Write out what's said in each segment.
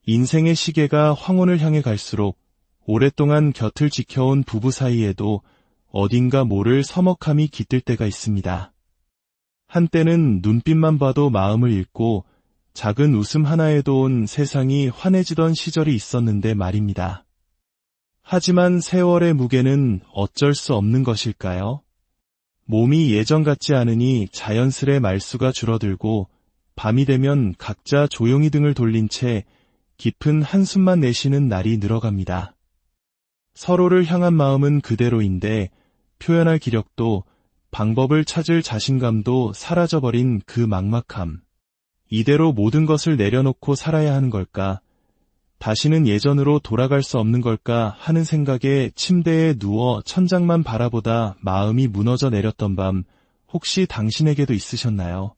인생의 시계가 황혼을 향해 갈수록 오랫동안 곁을 지켜온 부부 사이에도 어딘가 모를 서먹함이 깃들 때가 있습니다. 한때는 눈빛만 봐도 마음을 읽고 작은 웃음 하나에도 온 세상이 환해지던 시절이 있었는데 말입니다. 하지만 세월의 무게는 어쩔 수 없는 것일까요? 몸이 예전 같지 않으니 자연스레 말수가 줄어들고 밤이 되면 각자 조용히 등을 돌린 채 깊은 한숨만 내쉬는 날이 늘어갑니다. 서로를 향한 마음은 그대로인데 표현할 기력도 방법을 찾을 자신감도 사라져버린 그 막막함. 이대로 모든 것을 내려놓고 살아야 하는 걸까? 다시는 예전으로 돌아갈 수 없는 걸까 하는 생각에 침대에 누워 천장만 바라보다 마음이 무너져 내렸던 밤, 혹시 당신에게도 있으셨나요?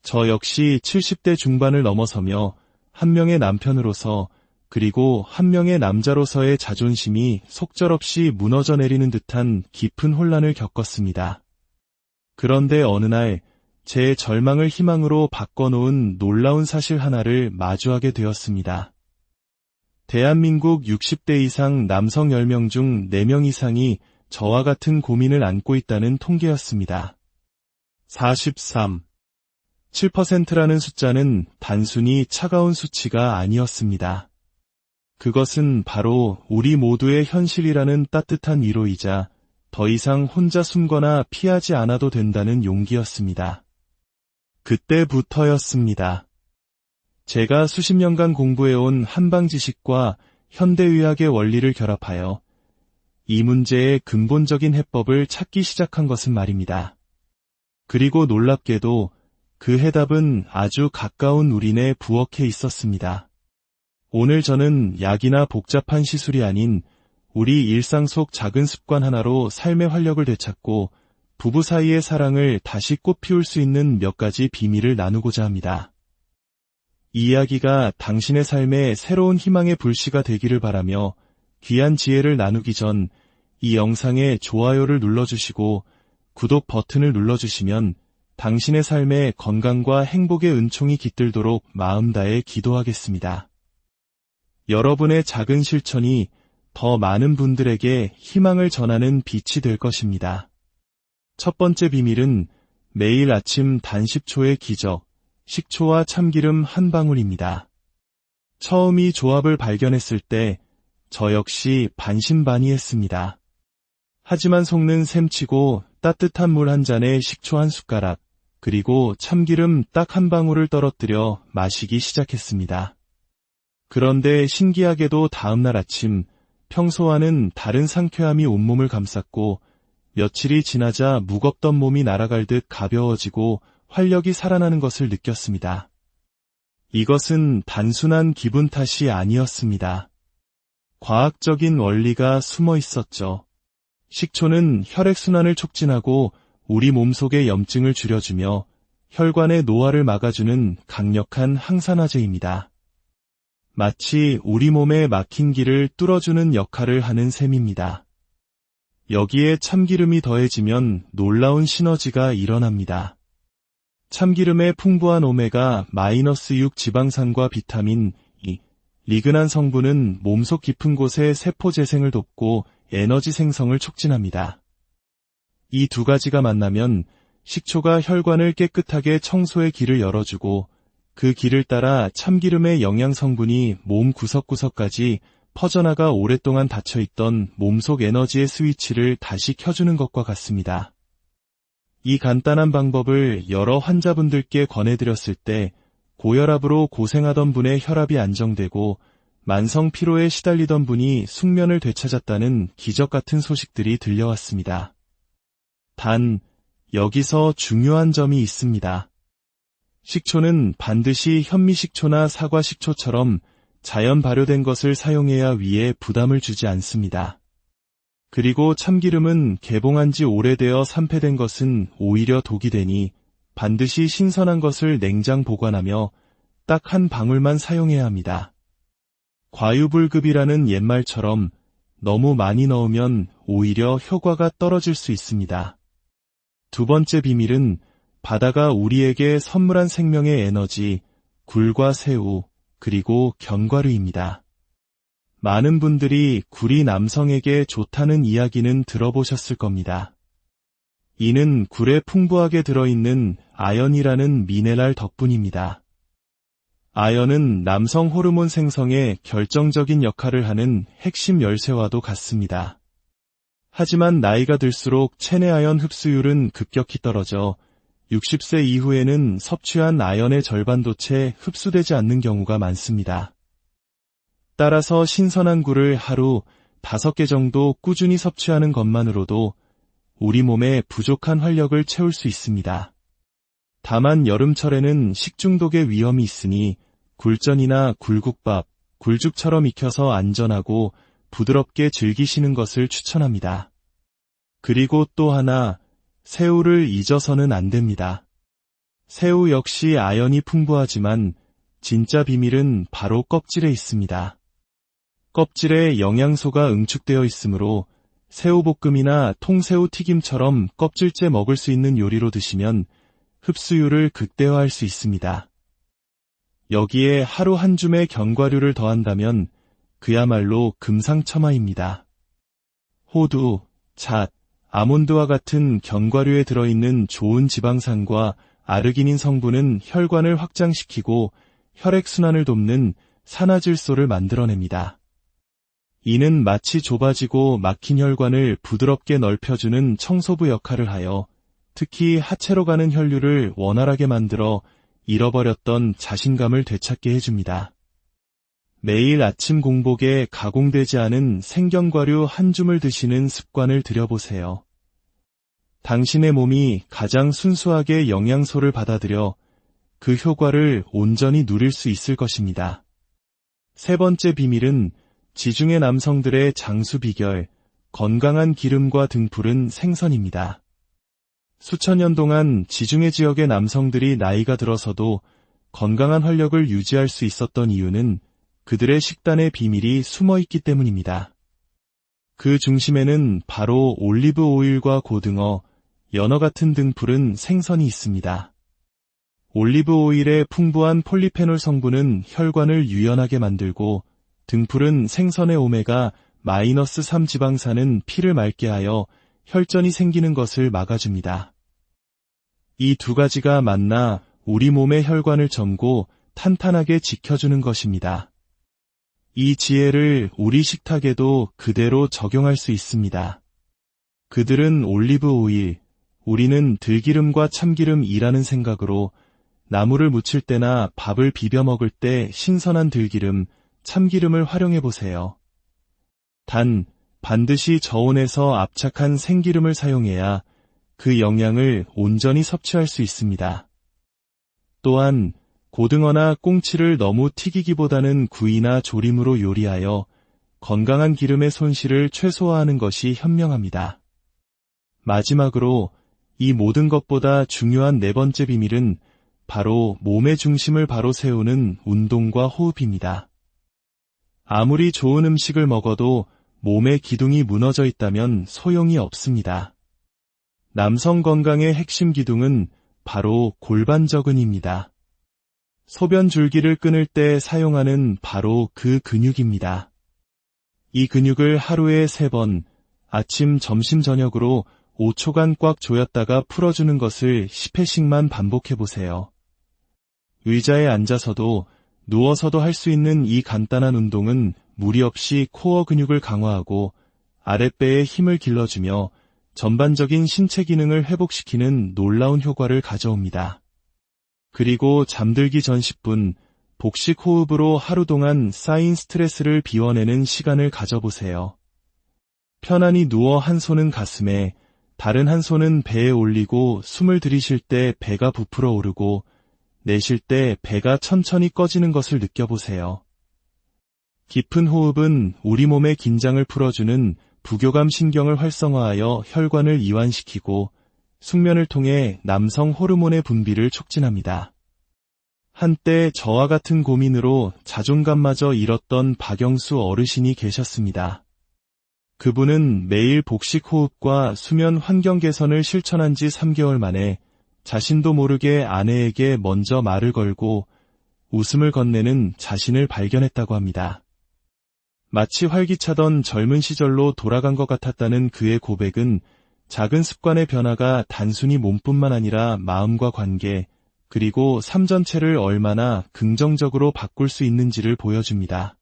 저 역시 70대 중반을 넘어서며 한 명의 남편으로서 그리고 한 명의 남자로서의 자존심이 속절없이 무너져 내리는 듯한 깊은 혼란을 겪었습니다. 그런데 어느 날 제 절망을 희망으로 바꿔놓은 놀라운 사실 하나를 마주하게 되었습니다. 대한민국 60대 이상 남성 10명 중 4명 이상이 저와 같은 고민을 안고 있다는 통계였습니다. 7%라는 숫자는 단순히 차가운 수치가 아니었습니다. 그것은 바로 우리 모두의 현실이라는 따뜻한 위로이자 더 이상 혼자 숨거나 피하지 않아도 된다는 용기였습니다. 그때부터였습니다. 제가 수십 년간 공부해온 한방 지식과 현대의학의 원리를 결합하여 이 문제의 근본적인 해법을 찾기 시작한 것은 말입니다. 그리고 놀랍게도 그 해답은 아주 가까운 우리네 부엌에 있었습니다. 오늘 저는 약이나 복잡한 시술이 아닌 우리 일상 속 작은 습관 하나로 삶의 활력을 되찾고 부부 사이의 사랑을 다시 꽃피울 수 있는 몇 가지 비밀을 나누고자 합니다. 이 이야기가 당신의 삶에 새로운 희망의 불씨가 되기를 바라며 귀한 지혜를 나누기 전 이 영상에 좋아요를 눌러주시고 구독 버튼을 눌러주시면 당신의 삶에 건강과 행복의 은총이 깃들도록 마음 다해 기도하겠습니다. 여러분의 작은 실천이 더 많은 분들에게 희망을 전하는 빛이 될 것입니다. 첫 번째 비밀은 매일 아침 단식초의 기적, 식초와 참기름 한 방울입니다. 처음 이 조합을 발견했을 때 저 역시 반신반의했습니다. 하지만 속는 셈치고 따뜻한 물 한 잔에 식초 한 숟가락, 그리고 참기름 딱 한 방울을 떨어뜨려 마시기 시작했습니다. 그런데 신기하게도 다음날 아침 평소와는 다른 상쾌함이 온몸을 감쌌고 며칠이 지나자 무겁던 몸이 날아갈 듯 가벼워지고 활력이 살아나는 것을 느꼈습니다. 이것은 단순한 기분 탓이 아니었습니다. 과학적인 원리가 숨어 있었죠. 식초는 혈액순환을 촉진하고 우리 몸속의 염증을 줄여주며 혈관의 노화를 막아주는 강력한 항산화제입니다. 마치 우리 몸에 막힌 길을 뚫어주는 역할을 하는 셈입니다. 여기에 참기름이 더해지면 놀라운 시너지가 일어납니다. 참기름의 풍부한 오메가-6 지방산과 비타민 E, 리그난 성분은 몸속 깊은 곳의 세포 재생을 돕고 에너지 생성을 촉진합니다. 이 두 가지가 만나면 식초가 혈관을 깨끗하게 청소의 길을 열어주고 그 길을 따라 참기름의 영양 성분이 몸 구석구석까지 퍼져나가 오랫동안 닫혀있던 몸속 에너지의 스위치를 다시 켜주는 것과 같습니다. 이 간단한 방법을 여러 환자분들께 권해드렸을 때 고혈압으로 고생하던 분의 혈압이 안정되고 만성 피로에 시달리던 분이 숙면을 되찾았다는 기적 같은 소식들이 들려왔습니다. 단, 여기서 중요한 점이 있습니다. 식초는 반드시 현미식초나 사과식초처럼 자연 발효된 것을 사용해야 위에 부담을 주지 않습니다. 그리고 참기름은 개봉한 지 오래되어 산패된 것은 오히려 독이 되니 반드시 신선한 것을 냉장 보관하며 딱 한 방울만 사용해야 합니다. 과유불급이라는 옛말처럼 너무 많이 넣으면 오히려 효과가 떨어질 수 있습니다. 두 번째 비밀은 바다가 우리에게 선물한 생명의 에너지, 굴과 새우, 그리고 견과류입니다. 많은 분들이 굴이 남성에게 좋다는 이야기는 들어보셨을 겁니다. 이는 굴에 풍부하게 들어있는 아연이라는 미네랄 덕분입니다. 아연은 남성 호르몬 생성에 결정적인 역할을 하는 핵심 열쇠와도 같습니다. 하지만 나이가 들수록 체내 아연 흡수율은 급격히 떨어져 60세 이후에는 섭취한 아연의 절반도 채 흡수되지 않는 경우가 많습니다. 따라서 신선한 굴을 하루 5개 정도 꾸준히 섭취하는 것만으로도 우리 몸에 부족한 활력을 채울 수 있습니다. 다만 여름철에는 식중독의 위험이 있으니 굴전이나 굴국밥, 굴죽처럼 익혀서 안전하고 부드럽게 즐기시는 것을 추천합니다. 그리고 또 하나, 새우를 잊어서는 안 됩니다. 새우 역시 아연이 풍부하지만 진짜 비밀은 바로 껍질에 있습니다. 껍질에 영양소가 응축되어 있으므로 새우볶음이나 통새우 튀김처럼 껍질째 먹을 수 있는 요리로 드시면 흡수율을 극대화할 수 있습니다. 여기에 하루 한 줌의 견과류를 더한다면 그야말로 금상첨화입니다. 호두, 잣, 아몬드와 같은 견과류에 들어있는 좋은 지방산과 아르기닌 성분은 혈관을 확장시키고 혈액순환을 돕는 산화질소를 만들어냅니다. 이는 마치 좁아지고 막힌 혈관을 부드럽게 넓혀주는 청소부 역할을 하여 특히 하체로 가는 혈류를 원활하게 만들어 잃어버렸던 자신감을 되찾게 해줍니다. 매일 아침 공복에 가공되지 않은 생견과류 한 줌을 드시는 습관을 들여보세요. 당신의 몸이 가장 순수하게 영양소를 받아들여 그 효과를 온전히 누릴 수 있을 것입니다. 세 번째 비밀은 지중해 남성들의 장수 비결, 건강한 기름과 등푸른 생선입니다. 수천 년 동안 지중해 지역의 남성들이 나이가 들어서도 건강한 활력을 유지할 수 있었던 이유는 그들의 식단의 비밀이 숨어 있기 때문입니다. 그 중심에는 바로 올리브 오일과 고등어, 연어 같은 등푸른 생선이 있습니다. 올리브 오일의 풍부한 폴리페놀 성분은 혈관을 유연하게 만들고 등푸른 생선의 오메가-3 지방산은 피를 맑게 하여 혈전이 생기는 것을 막아줍니다. 이 두 가지가 만나 우리 몸의 혈관을 점고 탄탄하게 지켜주는 것입니다. 이 지혜를 우리 식탁에도 그대로 적용할 수 있습니다. 그들은 올리브 오일, 우리는 들기름과 참기름이라는 생각으로 나물을 무칠 때나 밥을 비벼 먹을 때 신선한 들기름, 참기름을 활용해 보세요. 단, 반드시 저온에서 압착한 생기름을 사용해야 그 영양을 온전히 섭취할 수 있습니다. 또한 고등어나 꽁치를 너무 튀기기보다는 구이나 조림으로 요리하여 건강한 기름의 손실을 최소화하는 것이 현명합니다. 마지막으로 이 모든 것보다 중요한 네 번째 비밀은 바로 몸의 중심을 바로 세우는 운동과 호흡입니다. 아무리 좋은 음식을 먹어도 몸의 기둥이 무너져 있다면 소용이 없습니다. 남성 건강의 핵심 기둥은 바로 골반저근입니다. 소변 줄기를 끊을 때 사용하는 바로 그 근육입니다. 이 근육을 하루에 3번, 아침, 점심, 저녁으로 5초간 꽉 조였다가 풀어주는 것을 10회씩만 반복해보세요. 의자에 앉아서도 누워서도 할 수 있는 이 간단한 운동은 무리 없이 코어 근육을 강화하고 아랫배에 힘을 길러주며 전반적인 신체 기능을 회복시키는 놀라운 효과를 가져옵니다. 그리고 잠들기 전 10분, 복식 호흡으로 하루 동안 쌓인 스트레스를 비워내는 시간을 가져보세요. 편안히 누워 한 손은 가슴에, 다른 한 손은 배에 올리고 숨을 들이쉴 때 배가 부풀어 오르고 내쉴 때 배가 천천히 꺼지는 것을 느껴보세요. 깊은 호흡은 우리 몸의 긴장을 풀어주는 부교감 신경을 활성화하여 혈관을 이완시키고 숙면을 통해 남성 호르몬의 분비를 촉진합니다. 한때 저와 같은 고민으로 자존감마저 잃었던 박영수 어르신이 계셨습니다. 그분은 매일 복식 호흡과 수면 환경 개선을 실천한 지 3개월 만에 자신도 모르게 아내에게 먼저 말을 걸고 웃음을 건네는 자신을 발견했다고 합니다. 마치 활기차던 젊은 시절로 돌아간 것 같았다는 그의 고백은 작은 습관의 변화가 단순히 몸뿐만 아니라 마음과 관계, 그리고 삶 전체를 얼마나 긍정적으로 바꿀 수 있는지를 보여줍니다.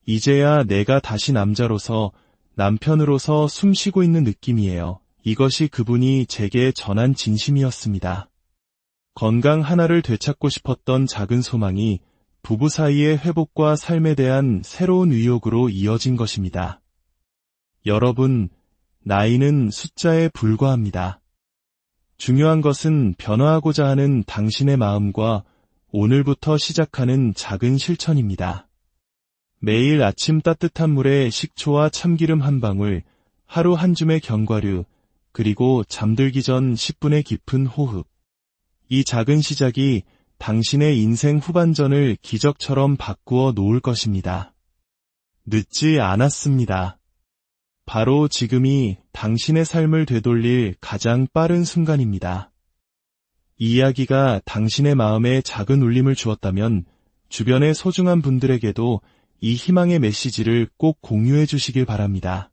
이제야 내가 다시 남자로서, 남편으로서 숨 쉬고 있는 느낌이에요. 이것이 그분이 제게 전한 진심이었습니다. 건강 하나를 되찾고 싶었던 작은 소망이 부부 사이의 회복과 삶에 대한 새로운 의욕으로 이어진 것입니다. 여러분, 나이는 숫자에 불과합니다. 중요한 것은 변화하고자 하는 당신의 마음과 오늘부터 시작하는 작은 실천입니다. 매일 아침 따뜻한 물에 식초와 참기름 한 방울, 하루 한 줌의 견과류, 그리고 잠들기 전 10분의 깊은 호흡. 이 작은 시작이 당신의 인생 후반전을 기적처럼 바꾸어 놓을 것입니다. 늦지 않았습니다. 바로 지금이 당신의 삶을 되돌릴 가장 빠른 순간입니다. 이 이야기가 당신의 마음에 작은 울림을 주었다면 주변의 소중한 분들에게도 이 희망의 메시지를 꼭 공유해 주시길 바랍니다.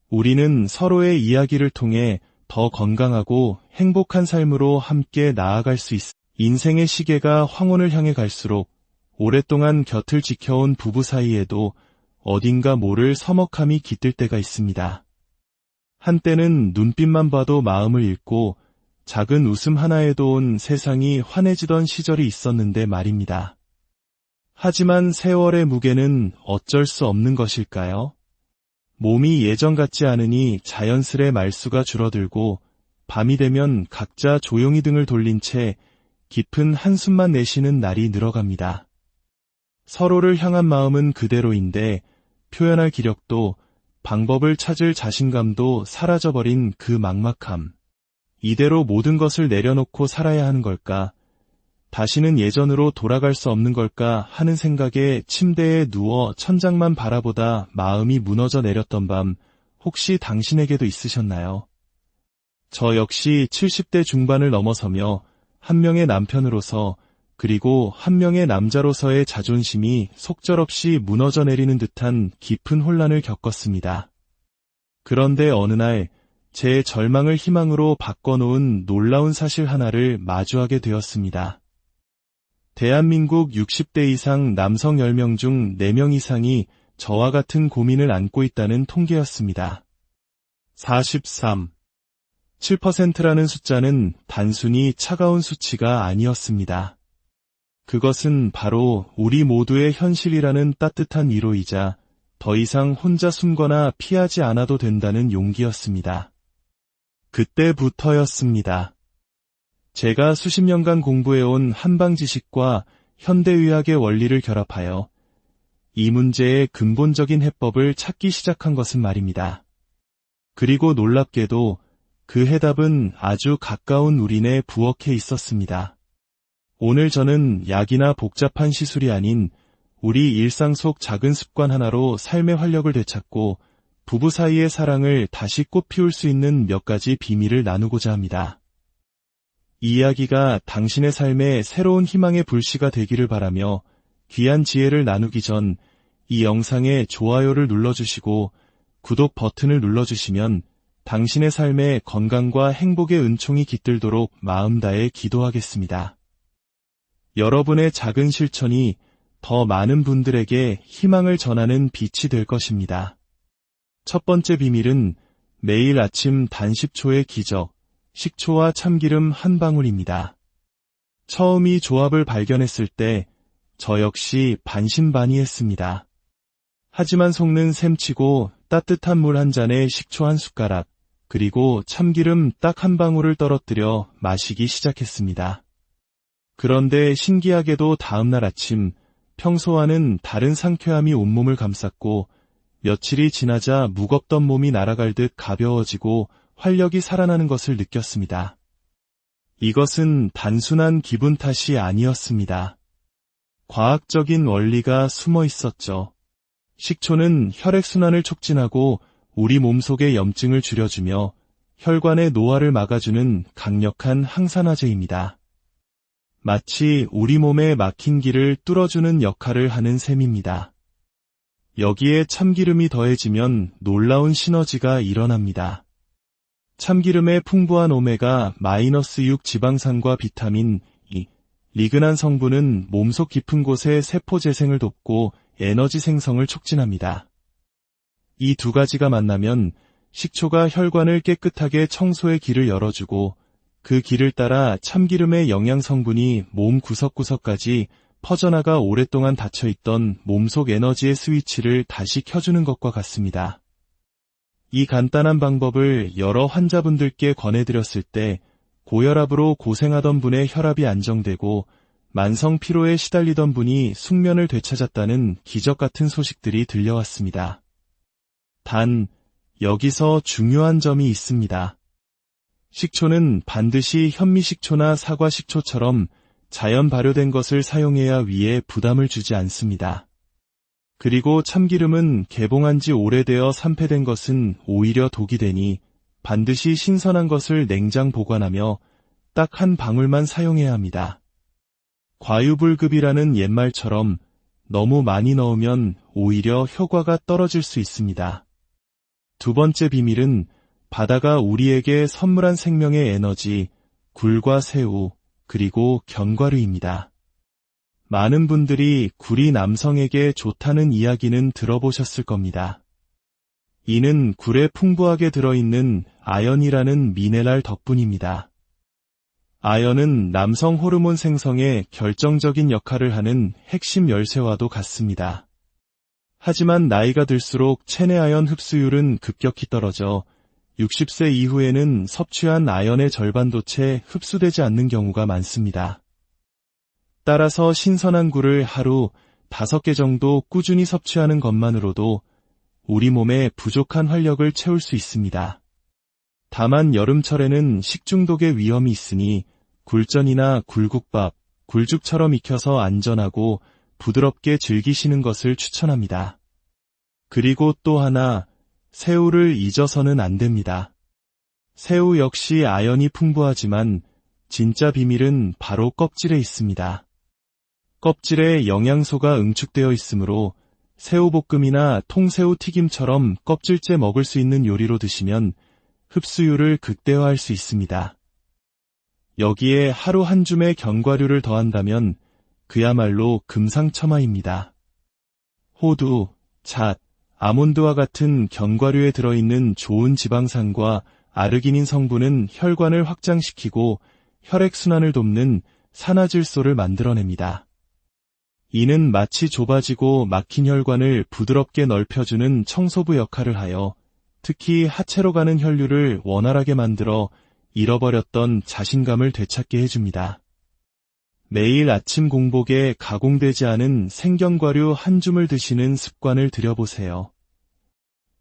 우리는 서로의 이야기를 통해 더 건강하고 행복한 삶으로 함께 나아갈 수 있습니다. 인생의 시계가 황혼을 향해 갈수록 오랫동안 곁을 지켜온 부부 사이에도 어딘가 모를 서먹함이 깃들 때가 있습니다. 한때는 눈빛만 봐도 마음을 읽고 작은 웃음 하나에도 온 세상이 환해지던 시절이 있었는데 말입니다. 하지만 세월의 무게는 어쩔 수 없는 것일까요? 몸이 예전 같지 않으니 자연스레 말수가 줄어들고 밤이 되면 각자 조용히 등을 돌린 채 깊은 한숨만 내쉬는 날이 늘어갑니다. 서로를 향한 마음은 그대로인데 표현할 기력도 방법을 찾을 자신감도 사라져버린 그 막막함. 이대로 모든 것을 내려놓고 살아야 하는 걸까? 다시는 예전으로 돌아갈 수 없는 걸까 하는 생각에 침대에 누워 천장만 바라보다 마음이 무너져 내렸던 밤, 혹시 당신에게도 있으셨나요? 저 역시 70대 중반을 넘어서며 한 명의 남편으로서 그리고 한 명의 남자로서의 자존심이 속절없이 무너져 내리는 듯한 깊은 혼란을 겪었습니다. 그런데 어느 날 제 절망을 희망으로 바꿔놓은 놀라운 사실 하나를 마주하게 되었습니다. 대한민국 60대 이상 남성 10명 중 4명 이상이 저와 같은 고민을 안고 있다는 통계였습니다. 7%라는 숫자는 단순히 차가운 수치가 아니었습니다. 그것은 바로 우리 모두의 현실이라는 따뜻한 위로이자 더 이상 혼자 숨거나 피하지 않아도 된다는 용기였습니다. 그때부터였습니다. 제가 수십 년간 공부해온 한방 지식과 현대의학의 원리를 결합하여 이 문제의 근본적인 해법을 찾기 시작한 것은 말입니다. 그리고 놀랍게도 그 해답은 아주 가까운 우리네 부엌에 있었습니다. 오늘 저는 약이나 복잡한 시술이 아닌 우리 일상 속 작은 습관 하나로 삶의 활력을 되찾고 부부 사이의 사랑을 다시 꽃피울 수 있는 몇 가지 비밀을 나누고자 합니다. 이 이야기가 당신의 삶에 새로운 희망의 불씨가 되기를 바라며 귀한 지혜를 나누기 전 이 영상에 좋아요를 눌러주시고 구독 버튼을 눌러주시면 당신의 삶에 건강과 행복의 은총이 깃들도록 마음 다해 기도하겠습니다. 여러분의 작은 실천이 더 많은 분들에게 희망을 전하는 빛이 될 것입니다. 첫 번째 비밀은 매일 아침 단 10초의 기적, 식초와 참기름 한 방울입니다. 처음 이 조합을 발견했을 때 저 역시 반신반의했습니다. 하지만 속는 셈치고 따뜻한 물 한 잔에 식초 한 숟가락, 그리고 참기름 딱 한 방울을 떨어뜨려 마시기 시작했습니다. 그런데 신기하게도 다음날 아침, 평소와는 다른 상쾌함이 온몸을 감쌌고 며칠이 지나자 무겁던 몸이 날아갈 듯 가벼워지고 활력이 살아나는 것을 느꼈습니다. 이것은 단순한 기분 탓이 아니었습니다. 과학적인 원리가 숨어 있었죠. 식초는 혈액순환을 촉진하고 우리 몸속의 염증을 줄여주며 혈관의 노화를 막아주는 강력한 항산화제입니다. 마치 우리 몸에 막힌 길을 뚫어주는 역할을 하는 셈입니다. 여기에 참기름이 더해지면 놀라운 시너지가 일어납니다. 참기름의 풍부한 오메가-6 지방산과 비타민 E, 리그난 성분은 몸속 깊은 곳의 세포 재생을 돕고 에너지 생성을 촉진합니다. 이 두 가지가 만나면 식초가 혈관을 깨끗하게 청소의 길을 열어주고 그 길을 따라 참기름의 영양 성분이 몸 구석구석까지 퍼져나가 오랫동안 닫혀있던 몸속 에너지의 스위치를 다시 켜주는 것과 같습니다. 이 간단한 방법을 여러 환자분들께 권해드렸을 때 고혈압으로 고생하던 분의 혈압이 안정되고 만성 피로에 시달리던 분이 숙면을 되찾았다는 기적 같은 소식들이 들려왔습니다. 단, 여기서 중요한 점이 있습니다. 식초는 반드시 현미식초나 사과식초처럼 자연 발효된 것을 사용해야 위에 부담을 주지 않습니다. 그리고 참기름은 개봉한 지 오래되어 산패된 것은 오히려 독이 되니 반드시 신선한 것을 냉장 보관하며 딱 한 방울만 사용해야 합니다. 과유불급이라는 옛말처럼 너무 많이 넣으면 오히려 효과가 떨어질 수 있습니다. 두 번째 비밀은 바다가 우리에게 선물한 생명의 에너지, 굴과 새우, 그리고 견과류입니다. 많은 분들이 굴이 남성에게 좋다는 이야기는 들어보셨을 겁니다. 이는 굴에 풍부하게 들어있는 아연이라는 미네랄 덕분입니다. 아연은 남성 호르몬 생성에 결정적인 역할을 하는 핵심 열쇠와도 같습니다. 하지만 나이가 들수록 체내 아연 흡수율은 급격히 떨어져 60세 이후에는 섭취한 아연의 절반도 채 흡수되지 않는 경우가 많습니다. 따라서 신선한 굴을 하루 5개 정도 꾸준히 섭취하는 것만으로도 우리 몸에 부족한 활력을 채울 수 있습니다. 다만 여름철에는 식중독의 위험이 있으니 굴전이나 굴국밥, 굴죽처럼 익혀서 안전하고 부드럽게 즐기시는 것을 추천합니다. 그리고 또 하나, 새우를 잊어서는 안 됩니다. 새우 역시 아연이 풍부하지만 진짜 비밀은 바로 껍질에 있습니다. 껍질에 영양소가 응축되어 있으므로 새우볶음이나 통새우 튀김처럼 껍질째 먹을 수 있는 요리로 드시면 흡수율을 극대화할 수 있습니다. 여기에 하루 한 줌의 견과류를 더한다면 그야말로 금상첨화입니다. 호두, 잣, 아몬드와 같은 견과류에 들어있는 좋은 지방산과 아르기닌 성분은 혈관을 확장시키고 혈액순환을 돕는 산화질소를 만들어냅니다. 이는 마치 좁아지고 막힌 혈관을 부드럽게 넓혀주는 청소부 역할을 하여 특히 하체로 가는 혈류를 원활하게 만들어 잃어버렸던 자신감을 되찾게 해줍니다. 매일 아침 공복에 가공되지 않은 생견과류 한 줌을 드시는 습관을 들여보세요.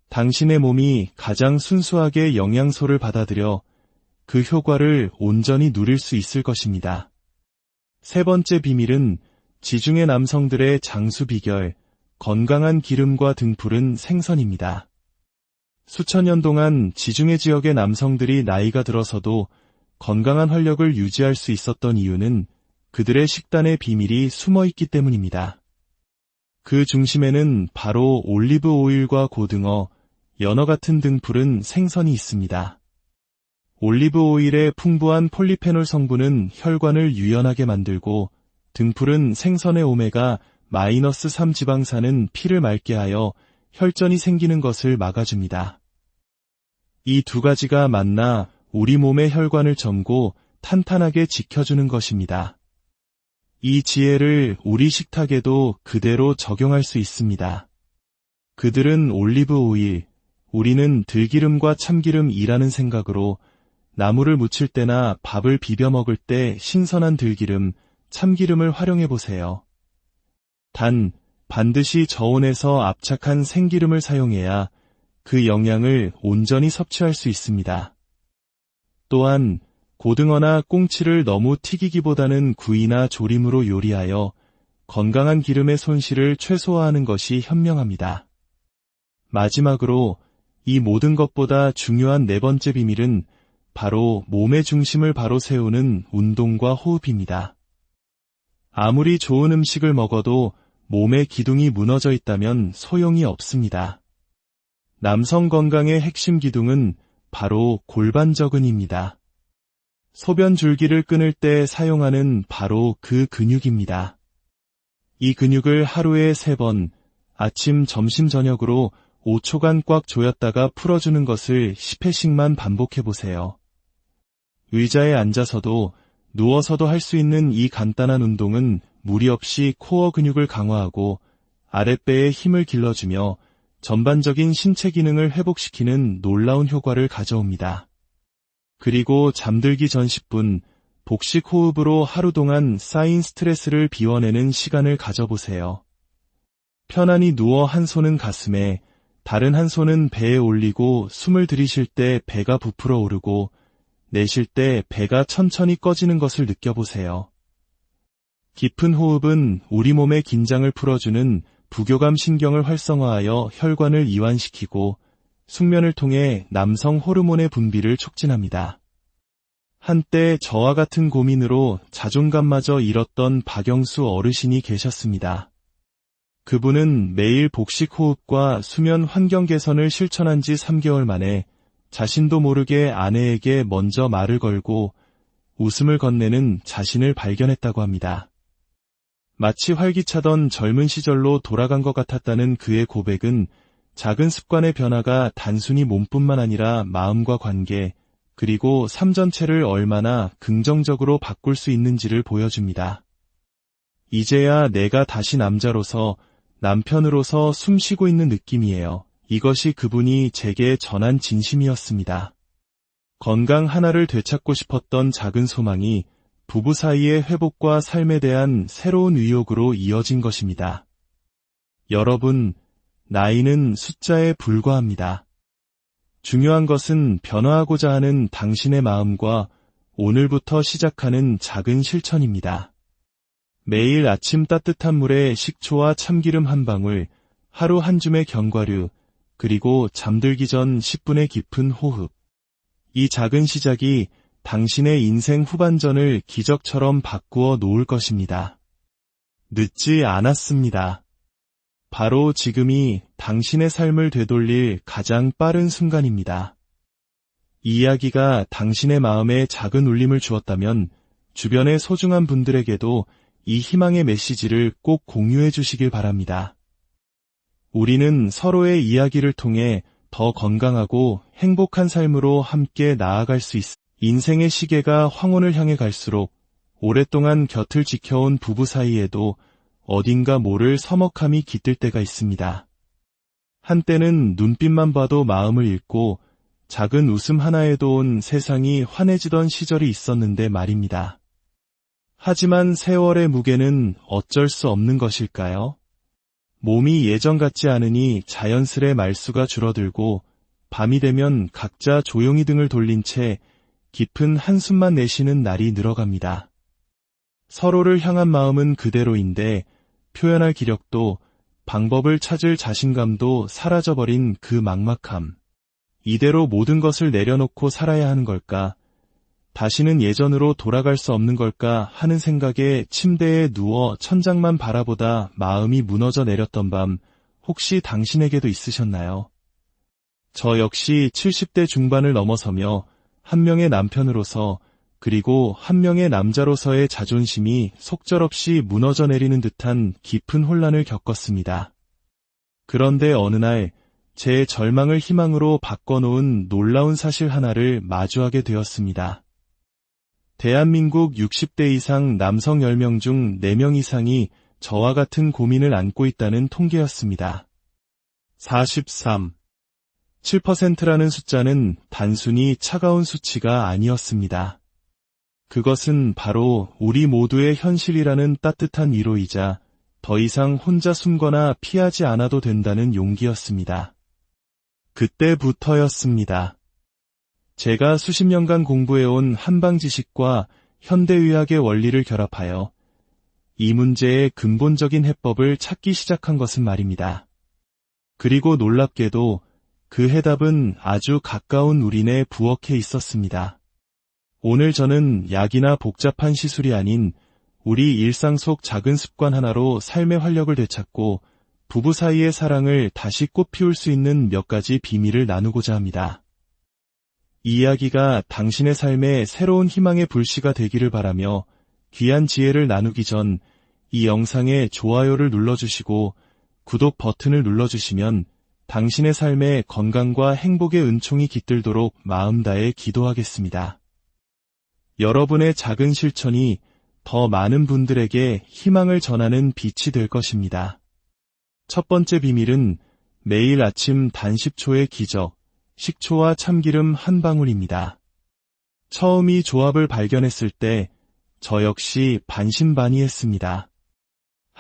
당신의 몸이 가장 순수하게 영양소를 받아들여 그 효과를 온전히 누릴 수 있을 것입니다. 세 번째 비밀은 지중해 남성들의 장수 비결, 건강한 기름과 등푸른 생선입니다. 수천 년 동안 지중해 지역의 남성들이 나이가 들어서도 건강한 활력을 유지할 수 있었던 이유는 그들의 식단의 비밀이 숨어있기 때문입니다. 그 중심에는 바로 올리브 오일과 고등어, 연어 같은 등푸른 생선이 있습니다. 올리브 오일의 풍부한 폴리페놀 성분은 혈관을 유연하게 만들고 등푸른 생선의 오메가-3 지방산은 피를 맑게 하여 혈전이 생기는 것을 막아줍니다. 이 두 가지가 만나 우리 몸의 혈관을 점고 탄탄하게 지켜주는 것입니다. 이 지혜를 우리 식탁에도 그대로 적용할 수 있습니다. 그들은 올리브 오일, 우리는 들기름과 참기름이라는 생각으로 나물을 무칠 때나 밥을 비벼 먹을 때 신선한 들기름, 참기름을 활용해 보세요. 단, 반드시 저온에서 압착한 생기름을 사용해야 그 영양을 온전히 섭취할 수 있습니다. 또한 고등어나 꽁치를 너무 튀기기보다는 구이나 조림으로 요리하여 건강한 기름의 손실을 최소화하는 것이 현명합니다. 마지막으로 이 모든 것보다 중요한 네 번째 비밀은 바로 몸의 중심을 바로 세우는 운동과 호흡입니다. 아무리 좋은 음식을 먹어도 몸의 기둥이 무너져 있다면 소용이 없습니다. 남성 건강의 핵심 기둥은 바로 골반저근입니다. 소변 줄기를 끊을 때 사용하는 바로 그 근육입니다. 이 근육을 하루에 3번, 아침, 점심, 저녁으로 5초간 꽉 조였다가 풀어주는 것을 10회씩만 반복해보세요. 의자에 앉아서도 누워서도 할 수 있는 이 간단한 운동은 무리 없이 코어 근육을 강화하고 아랫배에 힘을 길러주며 전반적인 신체 기능을 회복시키는 놀라운 효과를 가져옵니다. 그리고 잠들기 전 10분, 복식 호흡으로 하루 동안 쌓인 스트레스를 비워내는 시간을 가져보세요. 편안히 누워 한 손은 가슴에, 다른 한 손은 배에 올리고 숨을 들이쉴 때 배가 부풀어 오르고 내쉴 때 배가 천천히 꺼지는 것을 느껴보세요. 깊은 호흡은 우리 몸의 긴장을 풀어주는 부교감 신경을 활성화하여 혈관을 이완시키고 숙면을 통해 남성 호르몬의 분비를 촉진합니다. 한때 저와 같은 고민으로 자존감마저 잃었던 박영수 어르신이 계셨습니다. 그분은 매일 복식 호흡과 수면 환경 개선을 실천한 지 3개월 만에 자신도 모르게 아내에게 먼저 말을 걸고 웃음을 건네는 자신을 발견했다고 합니다. 마치 활기차던 젊은 시절로 돌아간 것 같았다는 그의 고백은 작은 습관의 변화가 단순히 몸뿐만 아니라 마음과 관계, 그리고 삶 전체를 얼마나 긍정적으로 바꿀 수 있는지를 보여줍니다. 이제야 내가 다시 남자로서, 남편으로서 숨 쉬고 있는 느낌이에요. 이것이 그분이 제게 전한 진심이었습니다. 건강 하나를 되찾고 싶었던 작은 소망이 부부 사이의 회복과 삶에 대한 새로운 의욕으로 이어진 것입니다. 여러분, 나이는 숫자에 불과합니다. 중요한 것은 변화하고자 하는 당신의 마음과 오늘부터 시작하는 작은 실천입니다. 매일 아침 따뜻한 물에 식초와 참기름 한 방울, 하루 한 줌의 견과류, 그리고 잠들기 전 10분의 깊은 호흡. 이 작은 시작이 당신의 인생 후반전을 기적처럼 바꾸어 놓을 것입니다. 늦지 않았습니다. 바로 지금이 당신의 삶을 되돌릴 가장 빠른 순간입니다. 이 이야기가 당신의 마음에 작은 울림을 주었다면 주변의 소중한 분들에게도 이 희망의 메시지를 꼭 공유해 주시길 바랍니다. 우리는 서로의 이야기를 통해 더 건강하고 행복한 삶으로 함께 나아갈 수 있습니다. 인생의 시계가 황혼을 향해 갈수록 오랫동안 곁을 지켜온 부부 사이에도 어딘가 모를 서먹함이 깃들 때가 있습니다. 한때는 눈빛만 봐도 마음을 읽고 작은 웃음 하나에도 온 세상이 환해지던 시절이 있었는데 말입니다. 하지만 세월의 무게는 어쩔 수 없는 것일까요? 몸이 예전 같지 않으니 자연스레 말수가 줄어들고 밤이 되면 각자 조용히 등을 돌린 채 깊은 한숨만 내쉬는 날이 늘어갑니다. 서로를 향한 마음은 그대로인데 표현할 기력도 방법을 찾을 자신감도 사라져버린 그 막막함. 이대로 모든 것을 내려놓고 살아야 하는 걸까? 다시는 예전으로 돌아갈 수 없는 걸까 하는 생각에 침대에 누워 천장만 바라보다 마음이 무너져 내렸던 밤, 혹시 당신에게도 있으셨나요? 저 역시 70대 중반을 넘어서며 한 명의 남편으로서 그리고 한 명의 남자로서의 자존심이 속절없이 무너져 내리는 듯한 깊은 혼란을 겪었습니다. 그런데 어느 날 제 절망을 희망으로 바꿔놓은 놀라운 사실 하나를 마주하게 되었습니다. 대한민국 60대 이상 남성 10명 중 4명 이상이 저와 같은 고민을 안고 있다는 통계였습니다. 7%라는 숫자는 단순히 차가운 수치가 아니었습니다. 그것은 바로 우리 모두의 현실이라는 따뜻한 위로이자 더 이상 혼자 숨거나 피하지 않아도 된다는 용기였습니다. 그때부터였습니다. 제가 수십 년간 공부해온 한방 지식과 현대의학의 원리를 결합하여 이 문제의 근본적인 해법을 찾기 시작한 것은 말입니다. 그리고 놀랍게도 그 해답은 아주 가까운 우리네 부엌에 있었습니다. 오늘 저는 약이나 복잡한 시술이 아닌 우리 일상 속 작은 습관 하나로 삶의 활력을 되찾고 부부 사이의 사랑을 다시 꽃피울 수 있는 몇 가지 비밀을 나누고자 합니다. 이 이야기가 당신의 삶에 새로운 희망의 불씨가 되기를 바라며 귀한 지혜를 나누기 전 이 영상에 좋아요를 눌러주시고 구독 버튼을 눌러주시면 당신의 삶에 건강과 행복의 은총이 깃들도록 마음 다해 기도하겠습니다. 여러분의 작은 실천이 더 많은 분들에게 희망을 전하는 빛이 될 것입니다. 첫 번째 비밀은 매일 아침 단 10초의 기적, 식초와 참기름 한 방울입니다. 처음 이 조합을 발견했을 때 저 역시 반신반의했습니다.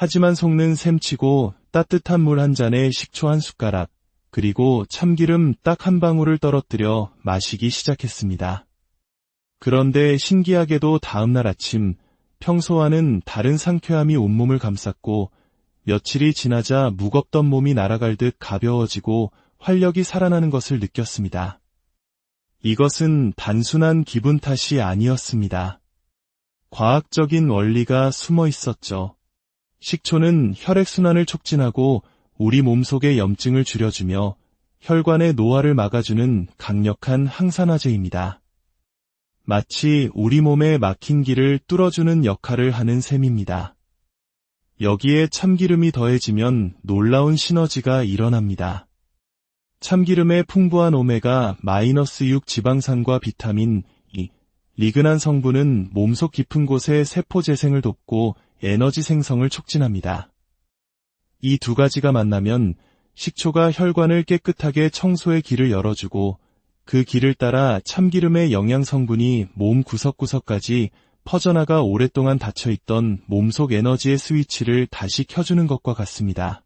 하지만 속는 셈치고 따뜻한 물 한 잔에 식초 한 숟가락, 그리고 참기름 딱 한 방울을 떨어뜨려 마시기 시작했습니다. 그런데 신기하게도 다음날 아침 평소와는 다른 상쾌함이 온몸을 감쌌고 며칠이 지나자 무겁던 몸이 날아갈 듯 가벼워지고 활력이 살아나는 것을 느꼈습니다. 이것은 단순한 기분 탓이 아니었습니다. 과학적인 원리가 숨어 있었죠. 식초는 혈액순환을 촉진하고 우리 몸속의 염증을 줄여주며 혈관의 노화를 막아주는 강력한 항산화제입니다. 마치 우리 몸에 막힌 길을 뚫어주는 역할을 하는 셈입니다. 여기에 참기름이 더해지면 놀라운 시너지가 일어납니다. 참기름의 풍부한 오메가-6 지방산과 비타민 E, 리그난 성분은 몸속 깊은 곳의 세포 재생을 돕고 에너지 생성을 촉진합니다. 이 두 가지가 만나면 식초가 혈관을 깨끗하게 청소의 길을 열어주고 그 길을 따라 참기름의 영양 성분이 몸 구석구석까지 퍼져나가 오랫동안 닫혀있던 몸속 에너지의 스위치를 다시 켜주는 것과 같습니다.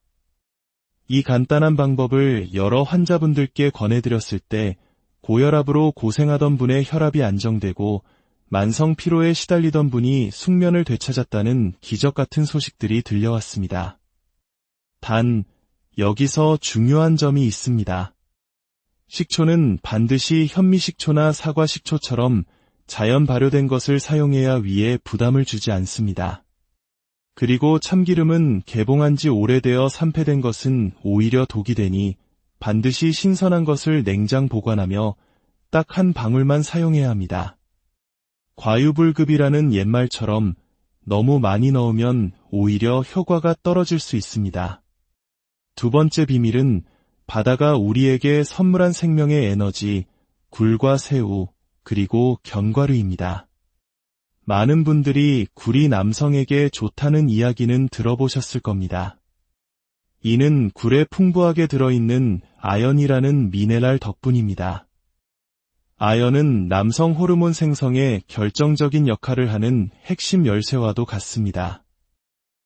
이 간단한 방법을 여러 환자분들께 권해드렸을 때 고혈압으로 고생하던 분의 혈압이 안정되고 만성 피로에 시달리던 분이 숙면을 되찾았다는 기적 같은 소식들이 들려왔습니다. 단, 여기서 중요한 점이 있습니다. 식초는 반드시 현미식초나 사과식초처럼 자연 발효된 것을 사용해야 위에 부담을 주지 않습니다. 그리고 참기름은 개봉한 지 오래되어 산패된 것은 오히려 독이 되니 반드시 신선한 것을 냉장 보관하며 딱 한 방울만 사용해야 합니다. 과유불급이라는 옛말처럼 너무 많이 넣으면 오히려 효과가 떨어질 수 있습니다. 두 번째 비밀은 바다가 우리에게 선물한 생명의 에너지, 굴과 새우, 그리고 견과류입니다. 많은 분들이 굴이 남성에게 좋다는 이야기는 들어보셨을 겁니다. 이는 굴에 풍부하게 들어있는 아연이라는 미네랄 덕분입니다. 아연은 남성 호르몬 생성에 결정적인 역할을 하는 핵심 열쇠와도 같습니다.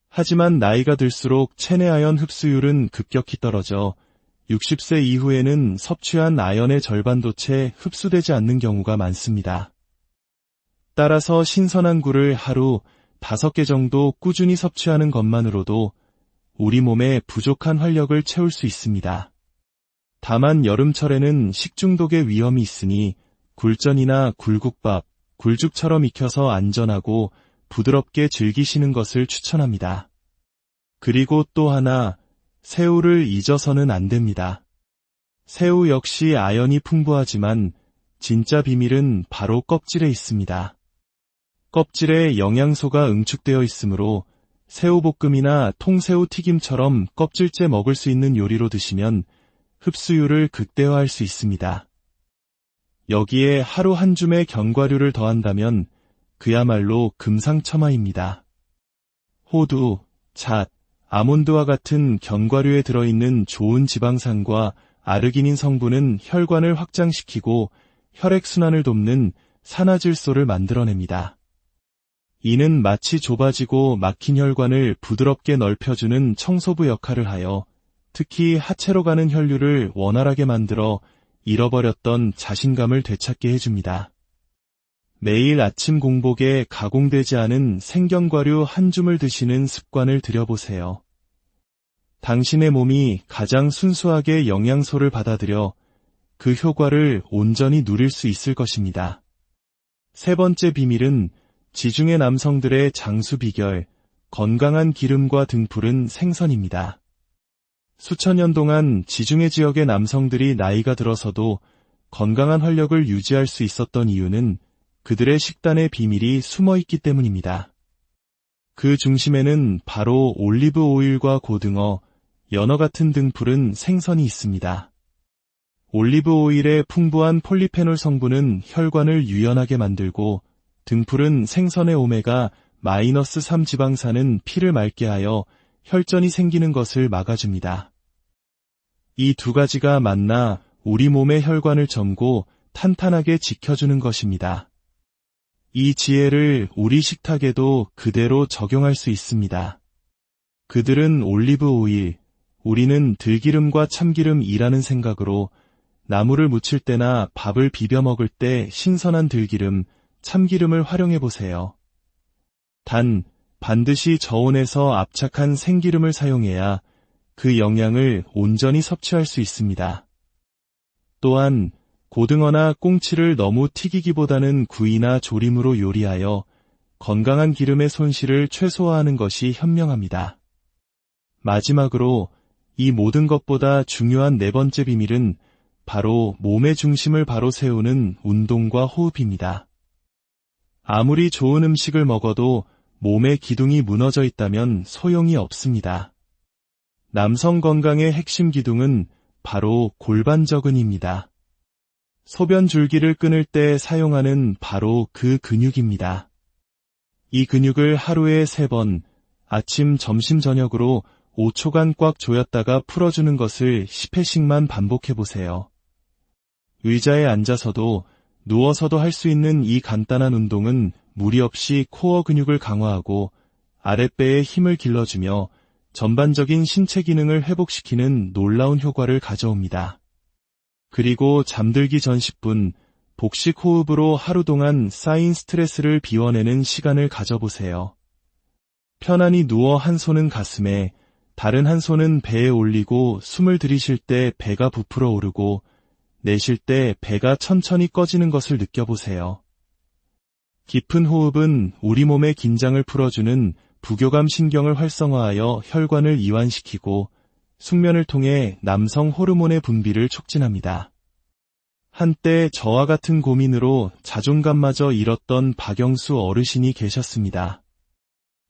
하지만 나이가 들수록 체내 아연 흡수율은 급격히 떨어져 60세 이후에는 섭취한 아연의 절반도 채 흡수되지 않는 경우가 많습니다. 따라서 신선한 굴을 하루 5개 정도 꾸준히 섭취하는 것만으로도 우리 몸에 부족한 활력을 채울 수 있습니다. 다만 여름철에는 식중독의 위험이 있으니 굴전이나 굴국밥, 굴죽처럼 익혀서 안전하고 부드럽게 즐기시는 것을 추천합니다. 그리고 또 하나, 새우를 잊어서는 안 됩니다. 새우 역시 아연이 풍부하지만 진짜 비밀은 바로 껍질에 있습니다. 껍질에 영양소가 응축되어 있으므로 새우볶음이나 통새우 튀김처럼 껍질째 먹을 수 있는 요리로 드시면 흡수율을 극대화할 수 있습니다. 여기에 하루 한 줌의 견과류를 더한다면 그야말로 금상첨화입니다. 호두, 잣, 아몬드와 같은 견과류에 들어있는 좋은 지방산과 아르기닌 성분은 혈관을 확장시키고 혈액순환을 돕는 산화질소를 만들어냅니다. 이는 마치 좁아지고 막힌 혈관을 부드럽게 넓혀주는 청소부 역할을 하여 특히 하체로 가는 혈류를 원활하게 만들어 잃어버렸던 자신감을 되찾게 해줍니다. 매일 아침 공복에 가공되지 않은 생견과류 한 줌을 드시는 습관을 들여보세요. 당신의 몸이 가장 순수하게 영양소를 받아들여 그 효과를 온전히 누릴 수 있을 것입니다. 세 번째 비밀은 지중해 남성들의 장수 비결, 건강한 기름과 등푸른 생선입니다. 수천 년 동안 지중해 지역의 남성들이 나이가 들어서도 건강한 활력을 유지할 수 있었던 이유는 그들의 식단의 비밀이 숨어 있기 때문입니다. 그 중심에는 바로 올리브 오일과 고등어, 연어 같은 등푸른 생선이 있습니다. 올리브 오일의 풍부한 폴리페놀 성분은 혈관을 유연하게 만들고 등푸른 생선의 오메가-3 지방산은 피를 맑게 하여 혈전이 생기는 것을 막아줍니다. 이 두 가지가 만나 우리 몸의 혈관을 점고 탄탄하게 지켜주는 것입니다. 이 지혜를 우리 식탁에도 그대로 적용할 수 있습니다. 그들은 올리브 오일, 우리는 들기름과 참기름이라는 생각으로 나물을 무칠 때나 밥을 비벼 먹을 때 신선한 들기름, 참기름을 활용해 보세요. 단, 반드시 저온에서 압착한 생기름을 사용해야 그 영양을 온전히 섭취할 수 있습니다. 또한 고등어나 꽁치를 너무 튀기기보다는 구이나 조림으로 요리하여 건강한 기름의 손실을 최소화하는 것이 현명합니다. 마지막으로 이 모든 것보다 중요한 네 번째 비밀은 바로 몸의 중심을 바로 세우는 운동과 호흡입니다. 아무리 좋은 음식을 먹어도 몸의 기둥이 무너져 있다면 소용이 없습니다. 남성 건강의 핵심 기둥은 바로 골반저근입니다. 소변 줄기를 끊을 때 사용하는 바로 그 근육입니다. 이 근육을 하루에 3번, 아침, 점심, 저녁으로 5초간 꽉 조였다가 풀어주는 것을 10회씩만 반복해보세요. 의자에 앉아서도 누워서도 할 수 있는 이 간단한 운동은 무리 없이 코어 근육을 강화하고 아랫배에 힘을 길러주며 전반적인 신체 기능을 회복시키는 놀라운 효과를 가져옵니다. 그리고 잠들기 전 10분, 복식 호흡으로 하루 동안 쌓인 스트레스를 비워내는 시간을 가져보세요. 편안히 누워 한 손은 가슴에, 다른 한 손은 배에 올리고 숨을 들이쉴 때 배가 부풀어 오르고 내쉴 때 배가 천천히 꺼지는 것을 느껴보세요. 깊은 호흡은 우리 몸의 긴장을 풀어주는 부교감 신경을 활성화하여 혈관을 이완시키고 숙면을 통해 남성 호르몬의 분비를 촉진합니다. 한때 저와 같은 고민으로 자존감마저 잃었던 박영수 어르신이 계셨습니다.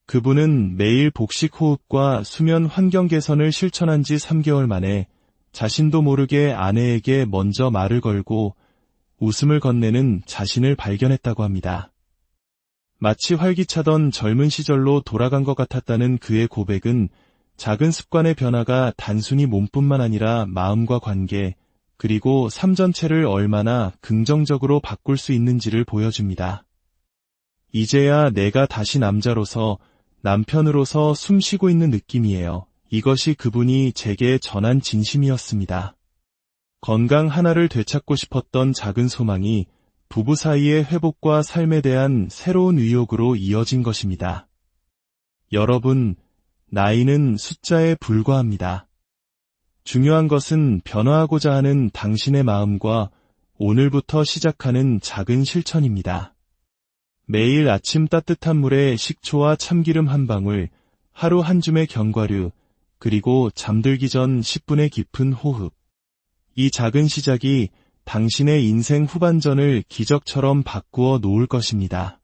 그분은 매일 복식 호흡과 수면 환경 개선을 실천한 지 3개월 만에 자신도 모르게 아내에게 먼저 말을 걸고 웃음을 건네는 자신을 발견했다고 합니다. 마치 활기차던 젊은 시절로 돌아간 것 같았다는 그의 고백은 작은 습관의 변화가 단순히 몸뿐만 아니라 마음과 관계, 그리고 삶 전체를 얼마나 긍정적으로 바꿀 수 있는지를 보여줍니다. 이제야 내가 다시 남자로서, 남편으로서 숨 쉬고 있는 느낌이에요. 이것이 그분이 제게 전한 진심이었습니다. 건강 하나를 되찾고 싶었던 작은 소망이 부부 사이의 회복과 삶에 대한 새로운 의욕으로 이어진 것입니다. 여러분, 나이는 숫자에 불과합니다. 중요한 것은 변화하고자 하는 당신의 마음과 오늘부터 시작하는 작은 실천입니다. 매일 아침 따뜻한 물에 식초와 참기름 한 방울, 하루 한 줌의 견과류, 그리고 잠들기 전 10분의 깊은 호흡. 이 작은 시작이 당신의 인생 후반전을 기적처럼 바꾸어 놓을 것입니다.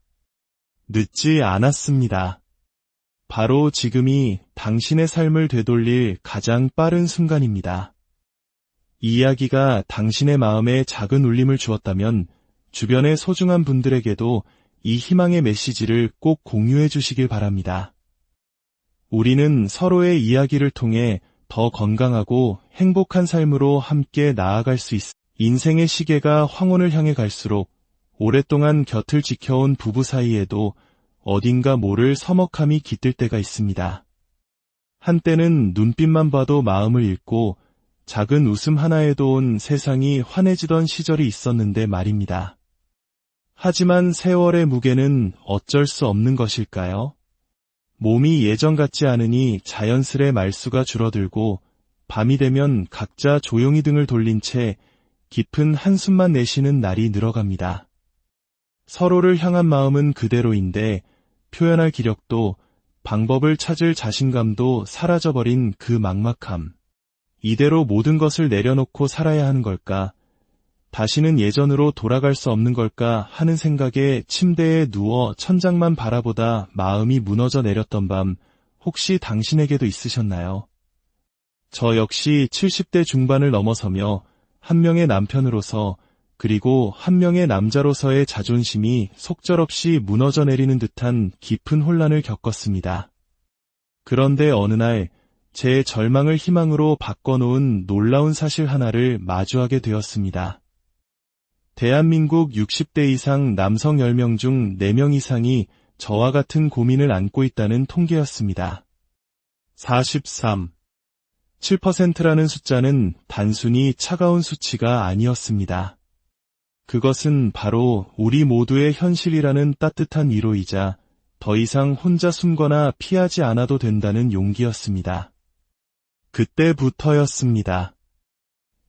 늦지 않았습니다. 바로 지금이 당신의 삶을 되돌릴 가장 빠른 순간입니다. 이 이야기가 당신의 마음에 작은 울림을 주었다면 주변의 소중한 분들에게도 이 희망의 메시지를 꼭 공유해 주시길 바랍니다. 우리는 서로의 이야기를 통해 더 건강하고 행복한 삶으로 함께 나아갈 수 있습니다. 인생의 시계가 황혼을 향해 갈수록 오랫동안 곁을 지켜온 부부 사이에도 어딘가 모를 서먹함이 깃들 때가 있습니다. 한때는 눈빛만 봐도 마음을 읽고 작은 웃음 하나에도 온 세상이 환해지던 시절이 있었는데 말입니다. 하지만 세월의 무게는 어쩔 수 없는 것일까요? 몸이 예전 같지 않으니 자연스레 말수가 줄어들고 밤이 되면 각자 조용히 등을 돌린 채 깊은 한숨만 내쉬는 날이 늘어갑니다. 서로를 향한 마음은 그대로인데 표현할 기력도 방법을 찾을 자신감도 사라져버린 그 막막함. 이대로 모든 것을 내려놓고 살아야 하는 걸까? 다시는 예전으로 돌아갈 수 없는 걸까 하는 생각에 침대에 누워 천장만 바라보다 마음이 무너져 내렸던 밤, 혹시 당신에게도 있으셨나요? 저 역시 70대 중반을 넘어서며 한 명의 남편으로서 그리고 한 명의 남자로서의 자존심이 속절없이 무너져 내리는 듯한 깊은 혼란을 겪었습니다. 그런데 어느 날 제 절망을 희망으로 바꿔놓은 놀라운 사실 하나를 마주하게 되었습니다. 대한민국 60대 이상 남성 10명 중 4명 이상이 저와 같은 고민을 안고 있다는 통계였습니다. 7%라는 숫자는 단순히 차가운 수치가 아니었습니다. 그것은 바로 우리 모두의 현실이라는 따뜻한 위로이자 더 이상 혼자 숨거나 피하지 않아도 된다는 용기였습니다. 그때부터였습니다.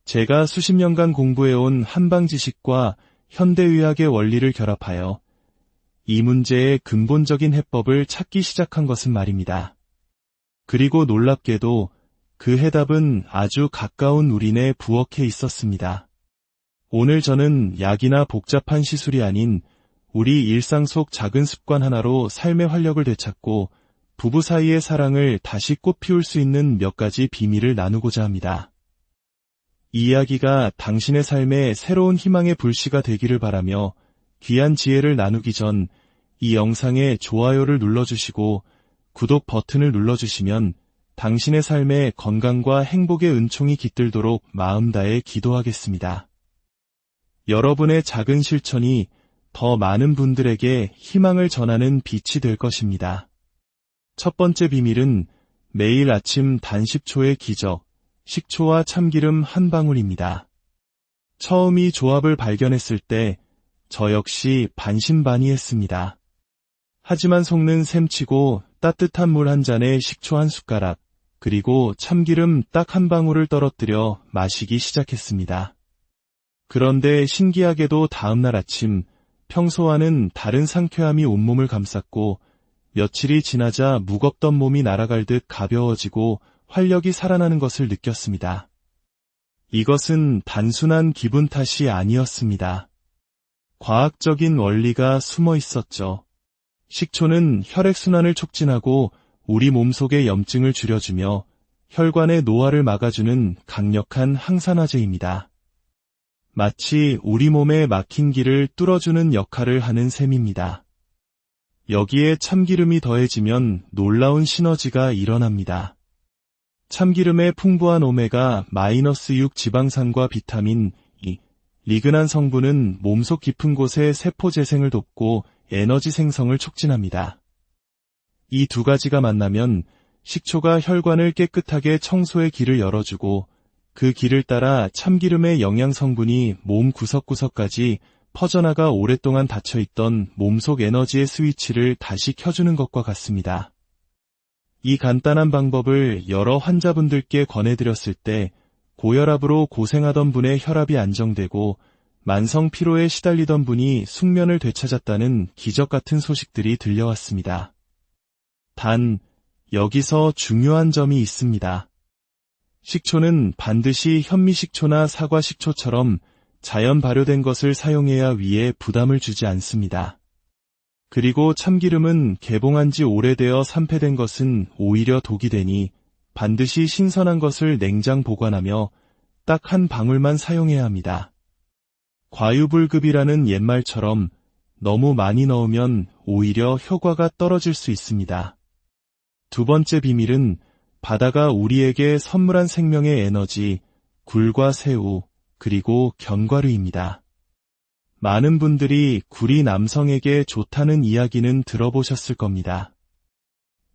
제가 수십 년간 공부해온 한방 지식과 현대의학의 원리를 결합하여 이 문제의 근본적인 해법을 찾기 시작한 것은 말입니다. 그리고 놀랍게도 그 해답은 아주 가까운 우리네 부엌에 있었습니다. 오늘 저는 약이나 복잡한 시술이 아닌 우리 일상 속 작은 습관 하나로 삶의 활력을 되찾고 부부 사이의 사랑을 다시 꽃피울 수 있는 몇 가지 비밀을 나누고자 합니다. 이 이야기가 당신의 삶에 새로운 희망의 불씨가 되기를 바라며 귀한 지혜를 나누기 전 이 영상에 좋아요를 눌러주시고 구독 버튼을 눌러주시면 당신의 삶에 건강과 행복의 은총이 깃들도록 마음 다해 기도하겠습니다. 여러분의 작은 실천이 더 많은 분들에게 희망을 전하는 빛이 될 것입니다. 첫 번째 비밀은 매일 아침 단 10초의 기적, 식초와 참기름 한 방울입니다. 처음 이 조합을 발견했을 때 저 역시 반신반의했습니다. 하지만 속는 셈치고 따뜻한 물 한 잔에 식초 한 숟가락, 그리고 참기름 딱 한 방울을 떨어뜨려 마시기 시작했습니다. 그런데 신기하게도 다음날 아침, 평소와는 다른 상쾌함이 온몸을 감쌌고 며칠이 지나자 무겁던 몸이 날아갈 듯 가벼워지고 활력이 살아나는 것을 느꼈습니다. 이것은 단순한 기분 탓이 아니었습니다. 과학적인 원리가 숨어 있었죠. 식초는 혈액순환을 촉진하고 우리 몸속의 염증을 줄여주며 혈관의 노화를 막아주는 강력한 항산화제입니다. 마치 우리 몸에 막힌 길을 뚫어주는 역할을 하는 셈입니다. 여기에 참기름이 더해지면 놀라운 시너지가 일어납니다. 참기름의 풍부한 오메가-6 지방산과 비타민 E, 리그난 성분은 몸속 깊은 곳의 세포 재생을 돕고 에너지 생성을 촉진합니다. 이 두 가지가 만나면 식초가 혈관을 깨끗하게 청소의 길을 열어주고 그 길을 따라 참기름의 영양 성분이 몸 구석구석까지 퍼져나가 오랫동안 닫혀있던 몸속 에너지의 스위치를 다시 켜주는 것과 같습니다. 이 간단한 방법을 여러 환자분들께 권해드렸을 때 고혈압으로 고생하던 분의 혈압이 안정되고 만성 피로에 시달리던 분이 숙면을 되찾았다는 기적 같은 소식들이 들려왔습니다. 단, 여기서 중요한 점이 있습니다. 식초는 반드시 현미식초나 사과식초처럼 자연 발효된 것을 사용해야 위에 부담을 주지 않습니다. 그리고 참기름은 개봉한 지 오래되어 산패된 것은 오히려 독이 되니 반드시 신선한 것을 냉장 보관하며 딱 한 방울만 사용해야 합니다. 과유불급이라는 옛말처럼 너무 많이 넣으면 오히려 효과가 떨어질 수 있습니다. 두 번째 비밀은 바다가 우리에게 선물한 생명의 에너지, 굴과 새우, 그리고 견과류입니다. 많은 분들이 굴이 남성에게 좋다는 이야기는 들어보셨을 겁니다.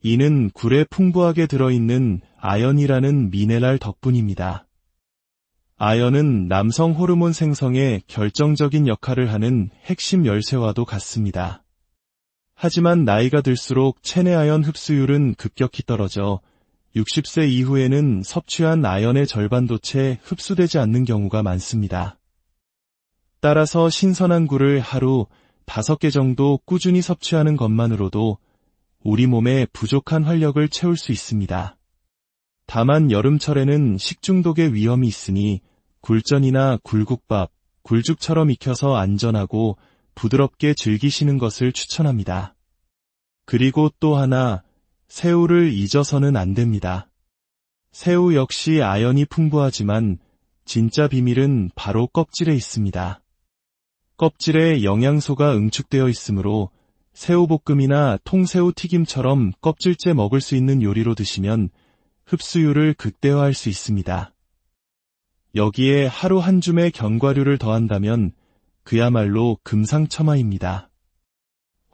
이는 굴에 풍부하게 들어있는 아연이라는 미네랄 덕분입니다. 아연은 남성 호르몬 생성에 결정적인 역할을 하는 핵심 열쇠와도 같습니다. 하지만 나이가 들수록 체내 아연 흡수율은 급격히 떨어져 60세 이후에는 섭취한 아연의 절반도 채 흡수되지 않는 경우가 많습니다. 따라서 신선한 굴을 하루 5개 정도 꾸준히 섭취하는 것만으로도 우리 몸에 부족한 활력을 채울 수 있습니다. 다만 여름철에는 식중독의 위험이 있으니 굴전이나 굴국밥, 굴죽처럼 익혀서 안전하고 부드럽게 즐기시는 것을 추천합니다. 그리고 또 하나, 새우를 잊어서는 안 됩니다. 새우 역시 아연이 풍부하지만 진짜 비밀은 바로 껍질에 있습니다. 껍질에 영양소가 응축되어 있으므로 새우볶음이나 통새우 튀김처럼 껍질째 먹을 수 있는 요리로 드시면 흡수율을 극대화할 수 있습니다. 여기에 하루 한 줌의 견과류를 더한다면 그야말로 금상첨화입니다.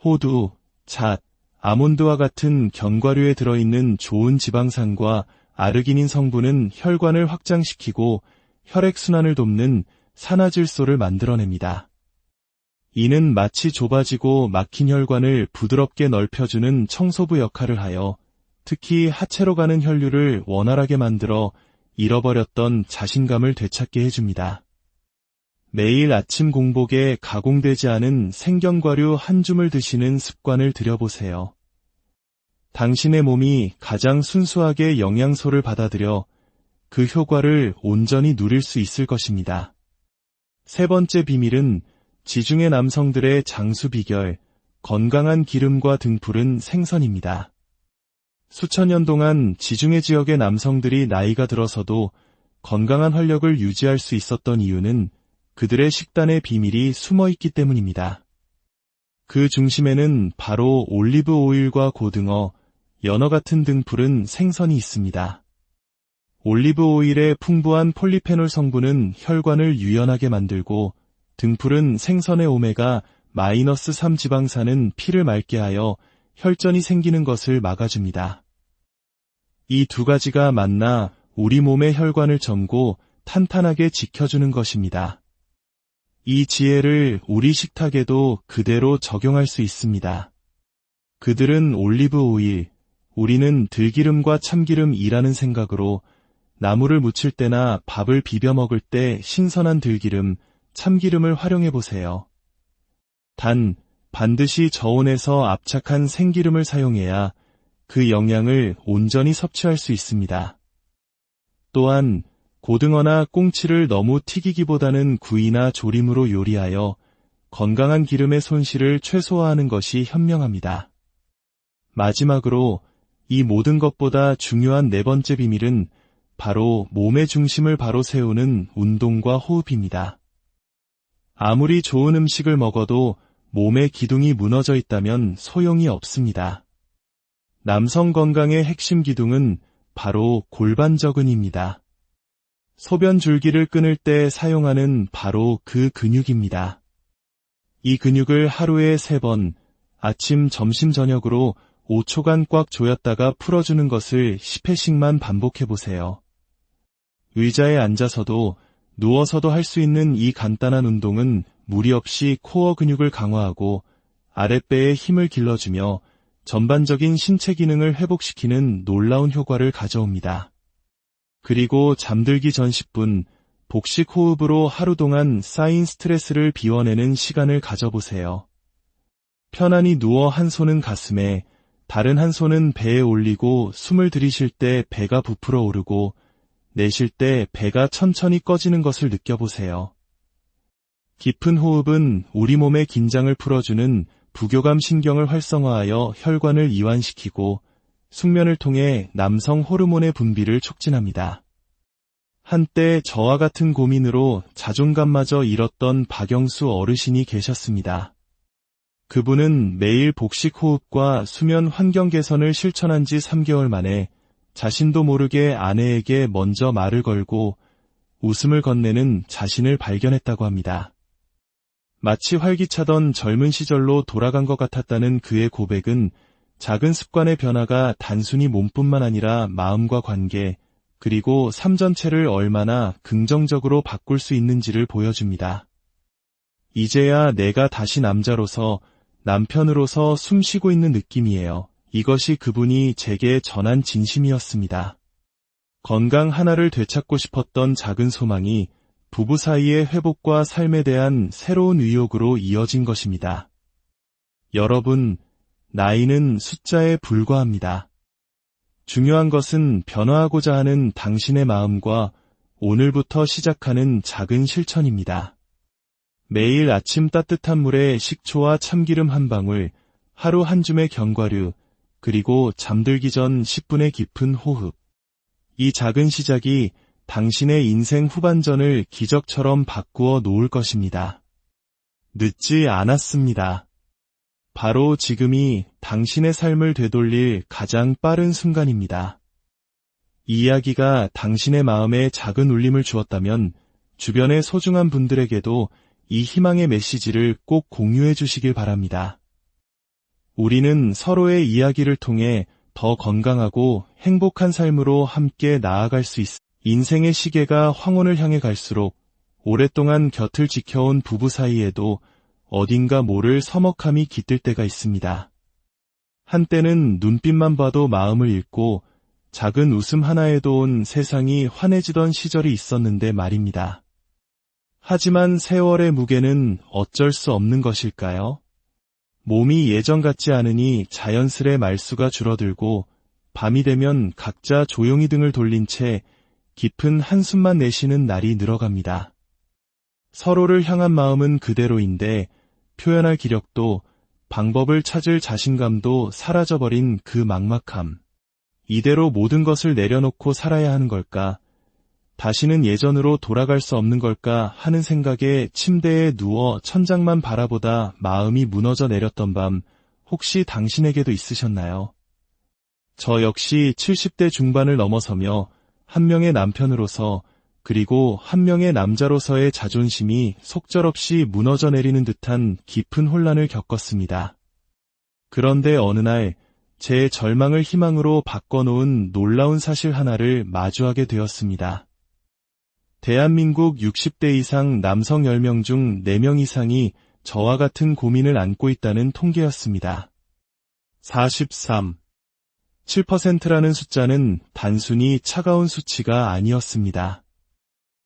호두, 잣, 아몬드와 같은 견과류에 들어있는 좋은 지방산과 아르기닌 성분은 혈관을 확장시키고 혈액순환을 돕는 산화질소를 만들어냅니다. 이는 마치 좁아지고 막힌 혈관을 부드럽게 넓혀주는 청소부 역할을 하여 특히 하체로 가는 혈류를 원활하게 만들어 잃어버렸던 자신감을 되찾게 해줍니다. 매일 아침 공복에 가공되지 않은 생견과류 한 줌을 드시는 습관을 들여보세요. 당신의 몸이 가장 순수하게 영양소를 받아들여 그 효과를 온전히 누릴 수 있을 것입니다. 세 번째 비밀은 지중해 남성들의 장수 비결, 건강한 기름과 등푸른 생선입니다. 수천 년 동안 지중해 지역의 남성들이 나이가 들어서도 건강한 활력을 유지할 수 있었던 이유는 그들의 식단의 비밀이 숨어 있기 때문입니다. 그 중심에는 바로 올리브 오일과 고등어, 연어 같은 등푸른 생선이 있습니다. 올리브 오일의 풍부한 폴리페놀 성분은 혈관을 유연하게 만들고 등푸른 생선의 오메가-3 지방산은 피를 맑게 하여 혈전이 생기는 것을 막아줍니다. 이 두 가지가 만나 우리 몸의 혈관을 점고 탄탄하게 지켜주는 것입니다. 이 지혜를 우리 식탁에도 그대로 적용할 수 있습니다. 그들은 올리브 오일, 우리는 들기름과 참기름이라는 생각으로 나물을 무칠 때나 밥을 비벼 먹을 때 신선한 들기름, 참기름을 활용해 보세요. 단, 반드시 저온에서 압착한 생기름을 사용해야 그 영양을 온전히 섭취할 수 있습니다. 또한 고등어나 꽁치를 너무 튀기기보다는 구이나 조림으로 요리하여 건강한 기름의 손실을 최소화하는 것이 현명합니다. 마지막으로 이 모든 것보다 중요한 네 번째 비밀은 바로 몸의 중심을 바로 세우는 운동과 호흡입니다. 아무리 좋은 음식을 먹어도 몸의 기둥이 무너져 있다면 소용이 없습니다. 남성 건강의 핵심 기둥은 바로 골반저근입니다. 소변 줄기를 끊을 때 사용하는 바로 그 근육입니다. 이 근육을 하루에 3번, 아침, 점심, 저녁으로 5초간 꽉 조였다가 풀어주는 것을 10회씩만 반복해보세요. 의자에 앉아서도 누워서도 할 수 있는 이 간단한 운동은 무리 없이 코어 근육을 강화하고 아랫배에 힘을 길러주며 전반적인 신체 기능을 회복시키는 놀라운 효과를 가져옵니다. 그리고 잠들기 전 10분, 복식 호흡으로 하루 동안 쌓인 스트레스를 비워내는 시간을 가져보세요. 편안히 누워 한 손은 가슴에, 다른 한 손은 배에 올리고 숨을 들이쉴 때 배가 부풀어 오르고 내쉴 때 배가 천천히 꺼지는 것을 느껴보세요. 깊은 호흡은 우리 몸의 긴장을 풀어주는 부교감 신경을 활성화하여 혈관을 이완시키고 숙면을 통해 남성 호르몬의 분비를 촉진합니다. 한때 저와 같은 고민으로 자존감마저 잃었던 박영수 어르신이 계셨습니다. 그분은 매일 복식 호흡과 수면 환경 개선을 실천한 지 3개월 만에 자신도 모르게 아내에게 먼저 말을 걸고 웃음을 건네는 자신을 발견했다고 합니다. 마치 활기차던 젊은 시절로 돌아간 것 같았다는 그의 고백은 작은 습관의 변화가 단순히 몸뿐만 아니라 마음과 관계, 그리고 삶 전체를 얼마나 긍정적으로 바꿀 수 있는지를 보여줍니다. 이제야 내가 다시 남자로서, 남편으로서 숨 쉬고 있는 느낌이에요. 이것이 그분이 제게 전한 진심이었습니다. 건강 하나를 되찾고 싶었던 작은 소망이 부부 사이의 회복과 삶에 대한 새로운 의욕으로 이어진 것입니다. 여러분, 나이는 숫자에 불과합니다. 중요한 것은 변화하고자 하는 당신의 마음과 오늘부터 시작하는 작은 실천입니다. 매일 아침 따뜻한 물에 식초와 참기름 한 방울, 하루 한 줌의 견과류, 그리고 잠들기 전 10분의 깊은 호흡. 이 작은 시작이 당신의 인생 후반전을 기적처럼 바꾸어 놓을 것입니다. 늦지 않았습니다. 바로 지금이 당신의 삶을 되돌릴 가장 빠른 순간입니다. 이 이야기가 당신의 마음에 작은 울림을 주었다면 주변의 소중한 분들에게도 이 희망의 메시지를 꼭 공유해 주시길 바랍니다. 우리는 서로의 이야기를 통해 더 건강하고 행복한 삶으로 함께 나아갈 수 있습니다. 인생의 시계가 황혼을 향해 갈수록 오랫동안 곁을 지켜온 부부 사이에도 어딘가 모를 서먹함이 깃들 때가 있습니다. 한때는 눈빛만 봐도 마음을 읽고 작은 웃음 하나에도 온 세상이 환해지던 시절이 있었는데 말입니다. 하지만 세월의 무게는 어쩔 수 없는 것일까요? 몸이 예전 같지 않으니 자연스레 말수가 줄어들고 밤이 되면 각자 조용히 등을 돌린 채 깊은 한숨만 내쉬는 날이 늘어갑니다. 서로를 향한 마음은 그대로인데 표현할 기력도 방법을 찾을 자신감도 사라져버린 그 막막함. 이대로 모든 것을 내려놓고 살아야 하는 걸까? 다시는 예전으로 돌아갈 수 없는 걸까 하는 생각에 침대에 누워 천장만 바라보다 마음이 무너져 내렸던 밤, 혹시 당신에게도 있으셨나요? 저 역시 70대 중반을 넘어서며 한 명의 남편으로서 그리고 한 명의 남자로서의 자존심이 속절없이 무너져 내리는 듯한 깊은 혼란을 겪었습니다. 그런데 어느 날 제 절망을 희망으로 바꿔놓은 놀라운 사실 하나를 마주하게 되었습니다. 대한민국 60대 이상 남성 10명 중 4명 이상이 저와 같은 고민을 안고 있다는 통계였습니다. 7%라는 숫자는 단순히 차가운 수치가 아니었습니다.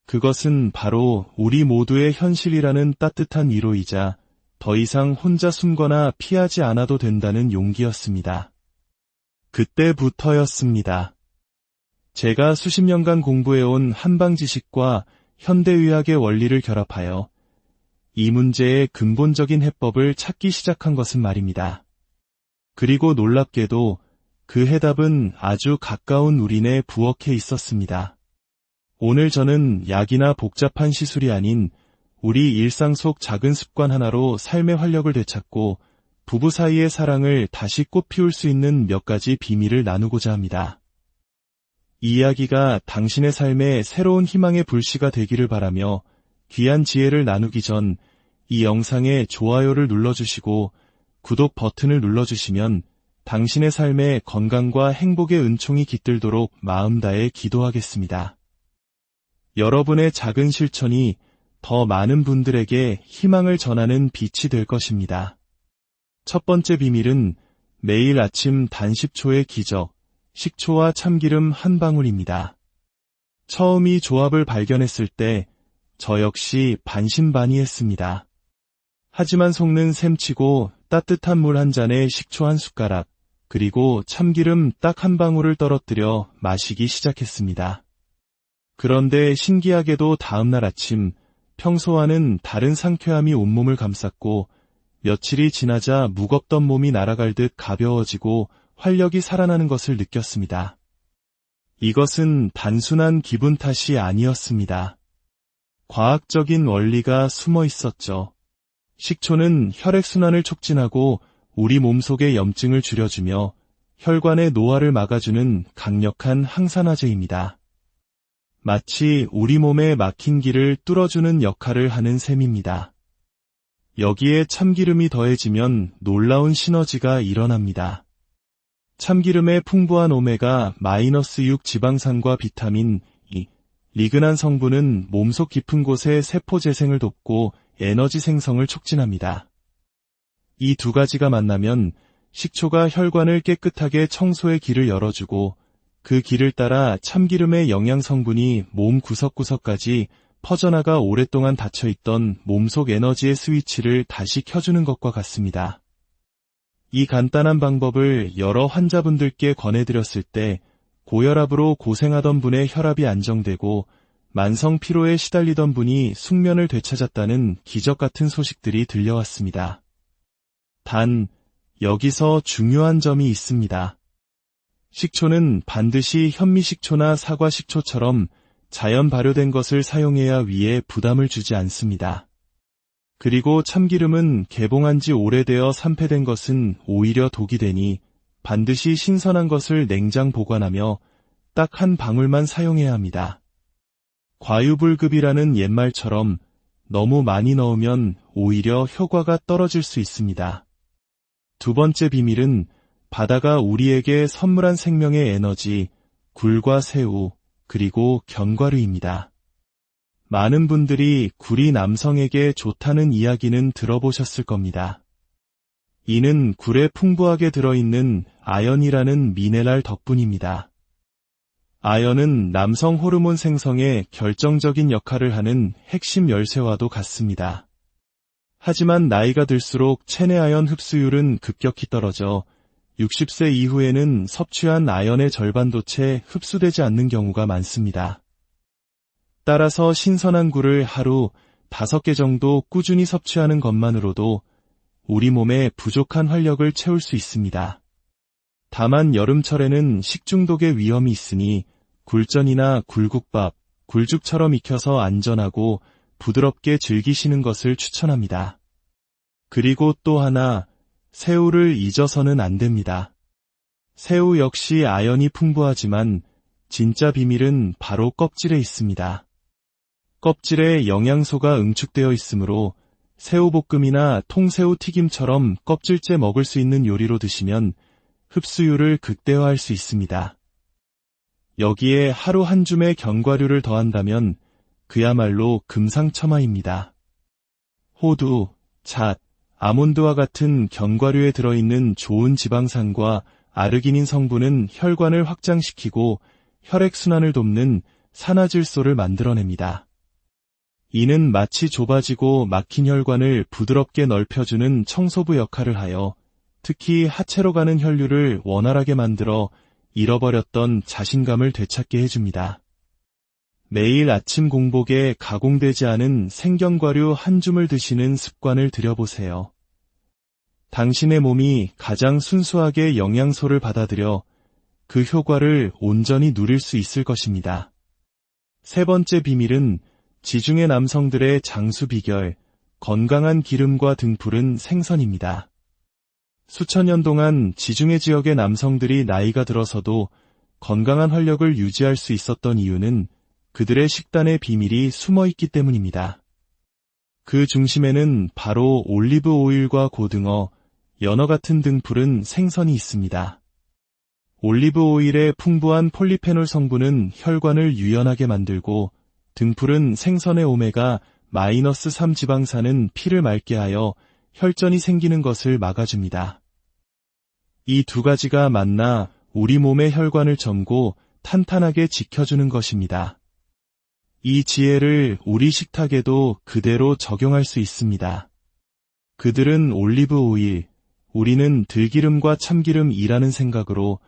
그것은 바로 우리 모두의 현실이라는 따뜻한 위로이자 더 이상 혼자 숨거나 피하지 않아도 된다는 용기였습니다. 그때부터였습니다. 제가 수십 년간 공부해온 한방 지식과 현대의학의 원리를 결합하여 이 문제의 근본적인 해법을 찾기 시작한 것은 말입니다. 그리고 놀랍게도 그 해답은 아주 가까운 우리네 부엌에 있었습니다. 오늘 저는 약이나 복잡한 시술이 아닌 우리 일상 속 작은 습관 하나로 삶의 활력을 되찾고 부부 사이의 사랑을 다시 꽃피울 수 있는 몇 가지 비밀을 나누고자 합니다. 이 이야기가 당신의 삶에 새로운 희망의 불씨가 되기를 바라며 귀한 지혜를 나누기 전 이 영상에 좋아요를 눌러주시고 구독 버튼을 눌러주시면 당신의 삶에 건강과 행복의 은총이 깃들도록 마음 다해 기도하겠습니다. 여러분의 작은 실천이 더 많은 분들에게 희망을 전하는 빛이 될 것입니다. 첫 번째 비밀은 매일 아침 단 10초의 기적, 식초와 참기름 한 방울입니다. 처음 이 조합을 발견했을 때 저 역시 반신반의했습니다. 하지만 속는 셈치고 따뜻한 물 한 잔에 식초 한 숟가락, 그리고 참기름 딱 한 방울을 떨어뜨려 마시기 시작했습니다. 그런데 신기하게도 다음날 아침 평소와는 다른 상쾌함이 온몸을 감쌌고 며칠이 지나자 무겁던 몸이 날아갈 듯 가벼워지고 활력이 살아나는 것을 느꼈습니다. 이것은 단순한 기분 탓이 아니었습니다. 과학적인 원리가 숨어 있었죠. 식초는 혈액순환을 촉진하고 우리 몸속의 염증을 줄여주며 혈관의 노화를 막아주는 강력한 항산화제입니다. 마치 우리 몸에 막힌 길을 뚫어주는 역할을 하는 셈입니다. 여기에 참기름이 더해지면 놀라운 시너지가 일어납니다. 참기름의 풍부한 오메가-6 지방산과 비타민 E, 리그난 성분은 몸속 깊은 곳의 세포 재생을 돕고 에너지 생성을 촉진합니다. 이 두 가지가 만나면 식초가 혈관을 깨끗하게 청소의 길을 열어주고 그 길을 따라 참기름의 영양 성분이 몸 구석구석까지 퍼져나가 오랫동안 닫혀있던 몸속 에너지의 스위치를 다시 켜주는 것과 같습니다. 이 간단한 방법을 여러 환자분들께 권해드렸을 때 고혈압으로 고생하던 분의 혈압이 안정되고 만성 피로에 시달리던 분이 숙면을 되찾았다는 기적 같은 소식들이 들려왔습니다. 단, 여기서 중요한 점이 있습니다. 식초는 반드시 현미식초나 사과식초처럼 자연 발효된 것을 사용해야 위에 부담을 주지 않습니다. 그리고 참기름은 개봉한 지 오래되어 산패된 것은 오히려 독이 되니 반드시 신선한 것을 냉장 보관하며 딱 한 방울만 사용해야 합니다. 과유불급이라는 옛말처럼 너무 많이 넣으면 오히려 효과가 떨어질 수 있습니다. 두 번째 비밀은 바다가 우리에게 선물한 생명의 에너지, 굴과 새우, 그리고 견과류입니다. 많은 분들이 굴이 남성에게 좋다는 이야기는 들어보셨을 겁니다. 이는 굴에 풍부하게 들어있는 아연이라는 미네랄 덕분입니다. 아연은 남성 호르몬 생성에 결정적인 역할을 하는 핵심 열쇠와도 같습니다. 하지만 나이가 들수록 체내 아연 흡수율은 급격히 떨어져 60세 이후에는 섭취한 아연의 절반도 채 흡수되지 않는 경우가 많습니다. 따라서 신선한 굴을 하루 5개 정도 꾸준히 섭취하는 것만으로도 우리 몸에 부족한 활력을 채울 수 있습니다. 다만 여름철에는 식중독의 위험이 있으니 굴전이나 굴국밥, 굴죽처럼 익혀서 안전하고 부드럽게 즐기시는 것을 추천합니다. 그리고 또 하나, 새우를 잊어서는 안 됩니다. 새우 역시 아연이 풍부하지만 진짜 비밀은 바로 껍질에 있습니다. 껍질에 영양소가 응축되어 있으므로 새우볶음이나 통새우 튀김처럼 껍질째 먹을 수 있는 요리로 드시면 흡수율을 극대화할 수 있습니다. 여기에 하루 한 줌의 견과류를 더한다면 그야말로 금상첨화입니다. 호두, 잣, 아몬드와 같은 견과류에 들어있는 좋은 지방산과 아르기닌 성분은 혈관을 확장시키고 혈액순환을 돕는 산화질소를 만들어냅니다. 이는 마치 좁아지고 막힌 혈관을 부드럽게 넓혀주는 청소부 역할을 하여 특히 하체로 가는 혈류를 원활하게 만들어 잃어버렸던 자신감을 되찾게 해줍니다. 매일 아침 공복에 가공되지 않은 생견과류 한 줌을 드시는 습관을 들여보세요. 당신의 몸이 가장 순수하게 영양소를 받아들여 그 효과를 온전히 누릴 수 있을 것입니다. 세 번째 비밀은 지중해 남성들의 장수 비결, 건강한 기름과 등푸른 생선입니다. 수천 년 동안 지중해 지역의 남성들이 나이가 들어서도 건강한 활력을 유지할 수 있었던 이유는 그들의 식단의 비밀이 숨어 있기 때문입니다. 그 중심에는 바로 올리브 오일과 고등어, 연어 같은 등푸른 생선이 있습니다. 올리브 오일의 풍부한 폴리페놀 성분은 혈관을 유연하게 만들고 등푸른 생선의 오메가-3 지방산은 피를 맑게 하여 혈전이 생기는 것을 막아줍니다. 이 두 가지가 만나 우리 몸의 혈관을 점고 탄탄하게 지켜주는 것입니다. 이 지혜를 우리 식탁에도 그대로 적용할 수 있습니다. 그들은 올리브 오일, 우리는 들기름과 참기름이라는 생각으로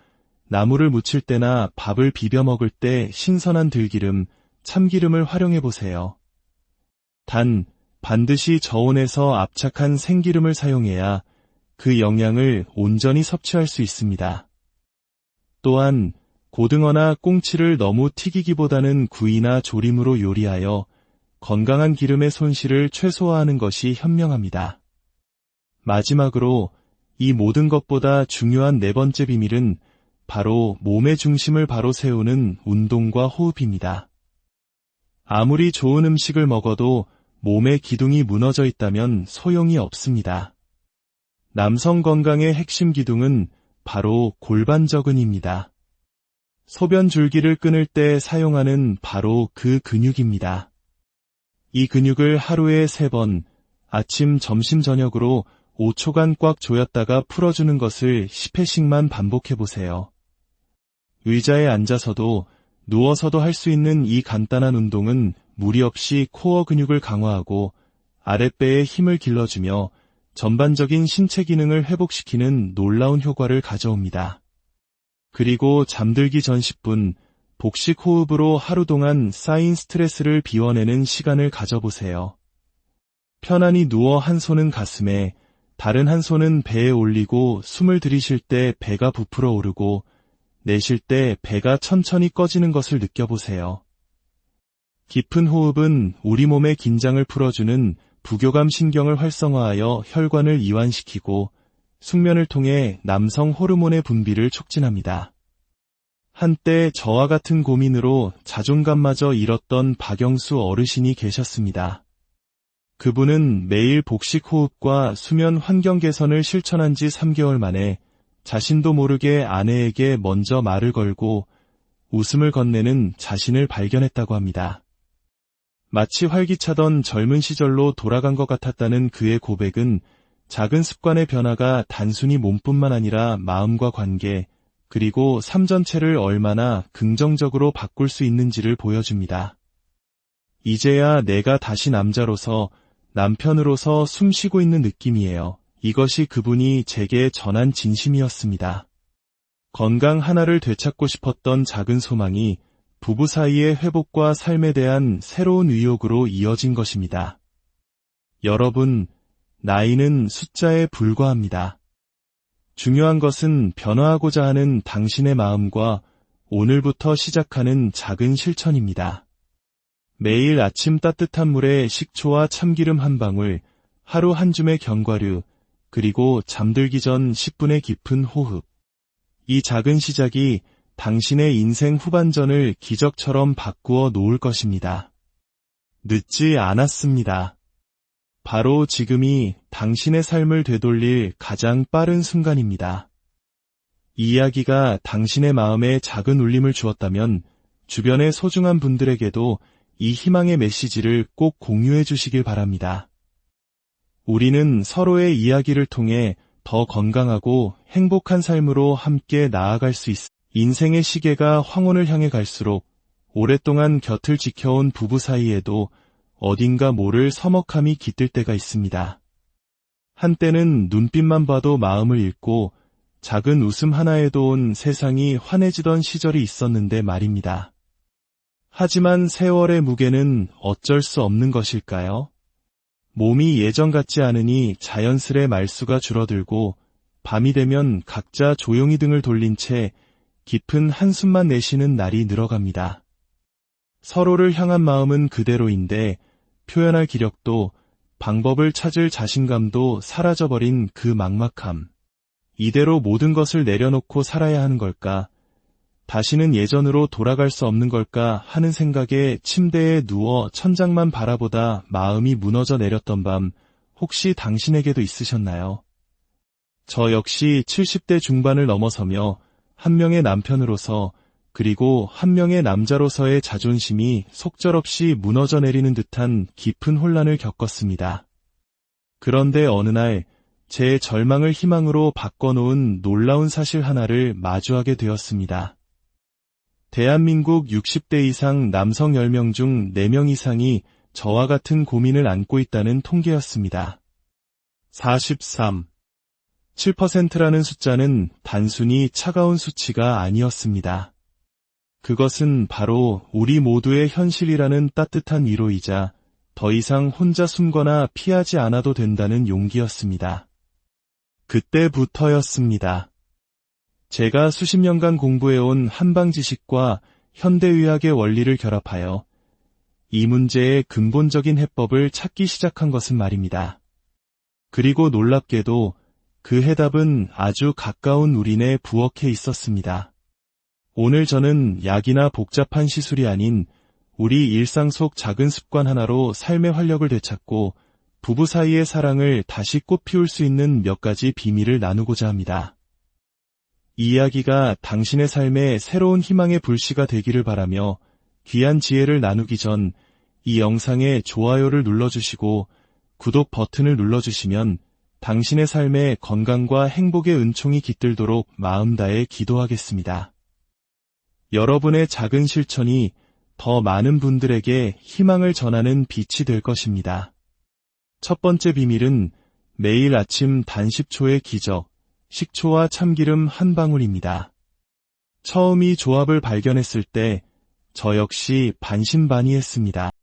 나물을 무칠 때나 밥을 비벼 먹을 때 신선한 들기름, 참기름을 활용해 보세요. 단, 반드시 저온에서 압착한 생기름을 사용해야 그 영양을 온전히 섭취할 수 있습니다. 또한 고등어나 꽁치를 너무 튀기기보다는 구이나 조림으로 요리하여 건강한 기름의 손실을 최소화하는 것이 현명합니다. 마지막으로 이 모든 것보다 중요한 네 번째 비밀은 바로 몸의 중심을 바로 세우는 운동과 호흡입니다. 아무리 좋은 음식을 먹어도 몸의 기둥이 무너져 있다면 소용이 없습니다. 남성 건강의 핵심 기둥은 바로 골반저근입니다. 소변 줄기를 끊을 때 사용하는 바로 그 근육입니다. 이 근육을 하루에 3번, 아침, 점심, 저녁으로 5초간 꽉 조였다가 풀어주는 것을 10회씩만 반복해보세요. 의자에 앉아서도 누워서도 할 수 있는 이 간단한 운동은 무리 없이 코어 근육을 강화하고 아랫배에 힘을 길러주며 전반적인 신체 기능을 회복시키는 놀라운 효과를 가져옵니다. 그리고 잠들기 전 10분, 복식 호흡으로 하루 동안 쌓인 스트레스를 비워내는 시간을 가져보세요. 편안히 누워 한 손은 가슴에, 다른 한 손은 배에 올리고 숨을 들이쉴 때 배가 부풀어 오르고 내쉴 때 배가 천천히 꺼지는 것을 느껴보세요. 깊은 호흡은 우리 몸의 긴장을 풀어주는 부교감 신경을 활성화하여 혈관을 이완시키고 숙면을 통해 남성 호르몬의 분비를 촉진합니다. 한때 저와 같은 고민으로 자존감마저 잃었던 박영수 어르신이 계셨습니다. 그분은 매일 복식 호흡과 수면 환경 개선을 실천한 지 3개월 만에 자신도 모르게 아내에게 먼저 말을 걸고 웃음을 건네는 자신을 발견했다고 합니다. 마치 활기차던 젊은 시절로 돌아간 것 같았다는 그의 고백은 작은 습관의 변화가 단순히 몸뿐만 아니라 마음과 관계, 그리고 삶 전체를 얼마나 긍정적으로 바꿀 수 있는지를 보여줍니다. 이제야 내가 다시 남자로서, 남편으로서 숨 쉬고 있는 느낌이에요. 이것이 그분이 제게 전한 진심이었습니다. 건강 하나를 되찾고 싶었던 작은 소망이 부부 사이의 회복과 삶에 대한 새로운 의욕으로 이어진 것입니다. 여러분, 나이는 숫자에 불과합니다. 중요한 것은 변화하고자 하는 당신의 마음과 오늘부터 시작하는 작은 실천입니다. 매일 아침 따뜻한 물에 식초와 참기름 한 방울, 하루 한 줌의 견과류, 그리고 잠들기 전 10분의 깊은 호흡. 이 작은 시작이 당신의 인생 후반전을 기적처럼 바꾸어 놓을 것입니다. 늦지 않았습니다. 바로 지금이 당신의 삶을 되돌릴 가장 빠른 순간입니다. 이 이야기가 당신의 마음에 작은 울림을 주었다면 주변의 소중한 분들에게도 이 희망의 메시지를 꼭 공유해 주시길 바랍니다. 우리는 서로의 이야기를 통해 더 건강하고 행복한 삶으로 함께 나아갈 수 있습니다. 인생의 시계가 황혼을 향해 갈수록 오랫동안 곁을 지켜온 부부 사이에도 어딘가 모를 서먹함이 깃들 때가 있습니다. 한때는 눈빛만 봐도 마음을 읽고 작은 웃음 하나에도 온 세상이 환해지던 시절이 있었는데 말입니다. 하지만 세월의 무게는 어쩔 수 없는 것일까요? 몸이 예전 같지 않으니 자연스레 말수가 줄어들고 밤이 되면 각자 조용히 등을 돌린 채 깊은 한숨만 내쉬는 날이 늘어갑니다. 서로를 향한 마음은 그대로인데 표현할 기력도 방법을 찾을 자신감도 사라져버린 그 막막함. 이대로 모든 것을 내려놓고 살아야 하는 걸까? 다시는 예전으로 돌아갈 수 없는 걸까 하는 생각에 침대에 누워 천장만 바라보다 마음이 무너져 내렸던 밤, 혹시 당신에게도 있으셨나요? 저 역시 70대 중반을 넘어서며 한 명의 남편으로서 그리고 한 명의 남자로서의 자존심이 속절없이 무너져 내리는 듯한 깊은 혼란을 겪었습니다. 그런데 어느 날 제 절망을 희망으로 바꿔놓은 놀라운 사실 하나를 마주하게 되었습니다. 대한민국 60대 이상 남성 10명 중 4명 이상이 저와 같은 고민을 안고 있다는 통계였습니다. 7%라는 숫자는 단순히 차가운 수치가 아니었습니다. 그것은 바로 우리 모두의 현실이라는 따뜻한 위로이자 더 이상 혼자 숨거나 피하지 않아도 된다는 용기였습니다. 그때부터였습니다. 제가 수십 년간 공부해온 한방 지식과 현대의학의 원리를 결합하여 이 문제의 근본적인 해법을 찾기 시작한 것은 말입니다. 그리고 놀랍게도 그 해답은 아주 가까운 우리네 부엌에 있었습니다. 오늘 저는 약이나 복잡한 시술이 아닌 우리 일상 속 작은 습관 하나로 삶의 활력을 되찾고 부부 사이의 사랑을 다시 꽃피울 수 있는 몇 가지 비밀을 나누고자 합니다. 이 이야기가 당신의 삶에 새로운 희망의 불씨가 되기를 바라며 귀한 지혜를 나누기 전 이 영상에 좋아요를 눌러주시고 구독 버튼을 눌러주시면 당신의 삶에 건강과 행복의 은총이 깃들도록 마음 다해 기도하겠습니다. 여러분의 작은 실천이 더 많은 분들에게 희망을 전하는 빛이 될 것입니다. 첫 번째 비밀은 매일 아침 단식초의 기적, 식초와 참기름 한 방울입니다. 처음 이 조합을 발견했을 때 저 역시 반신반의했습니다.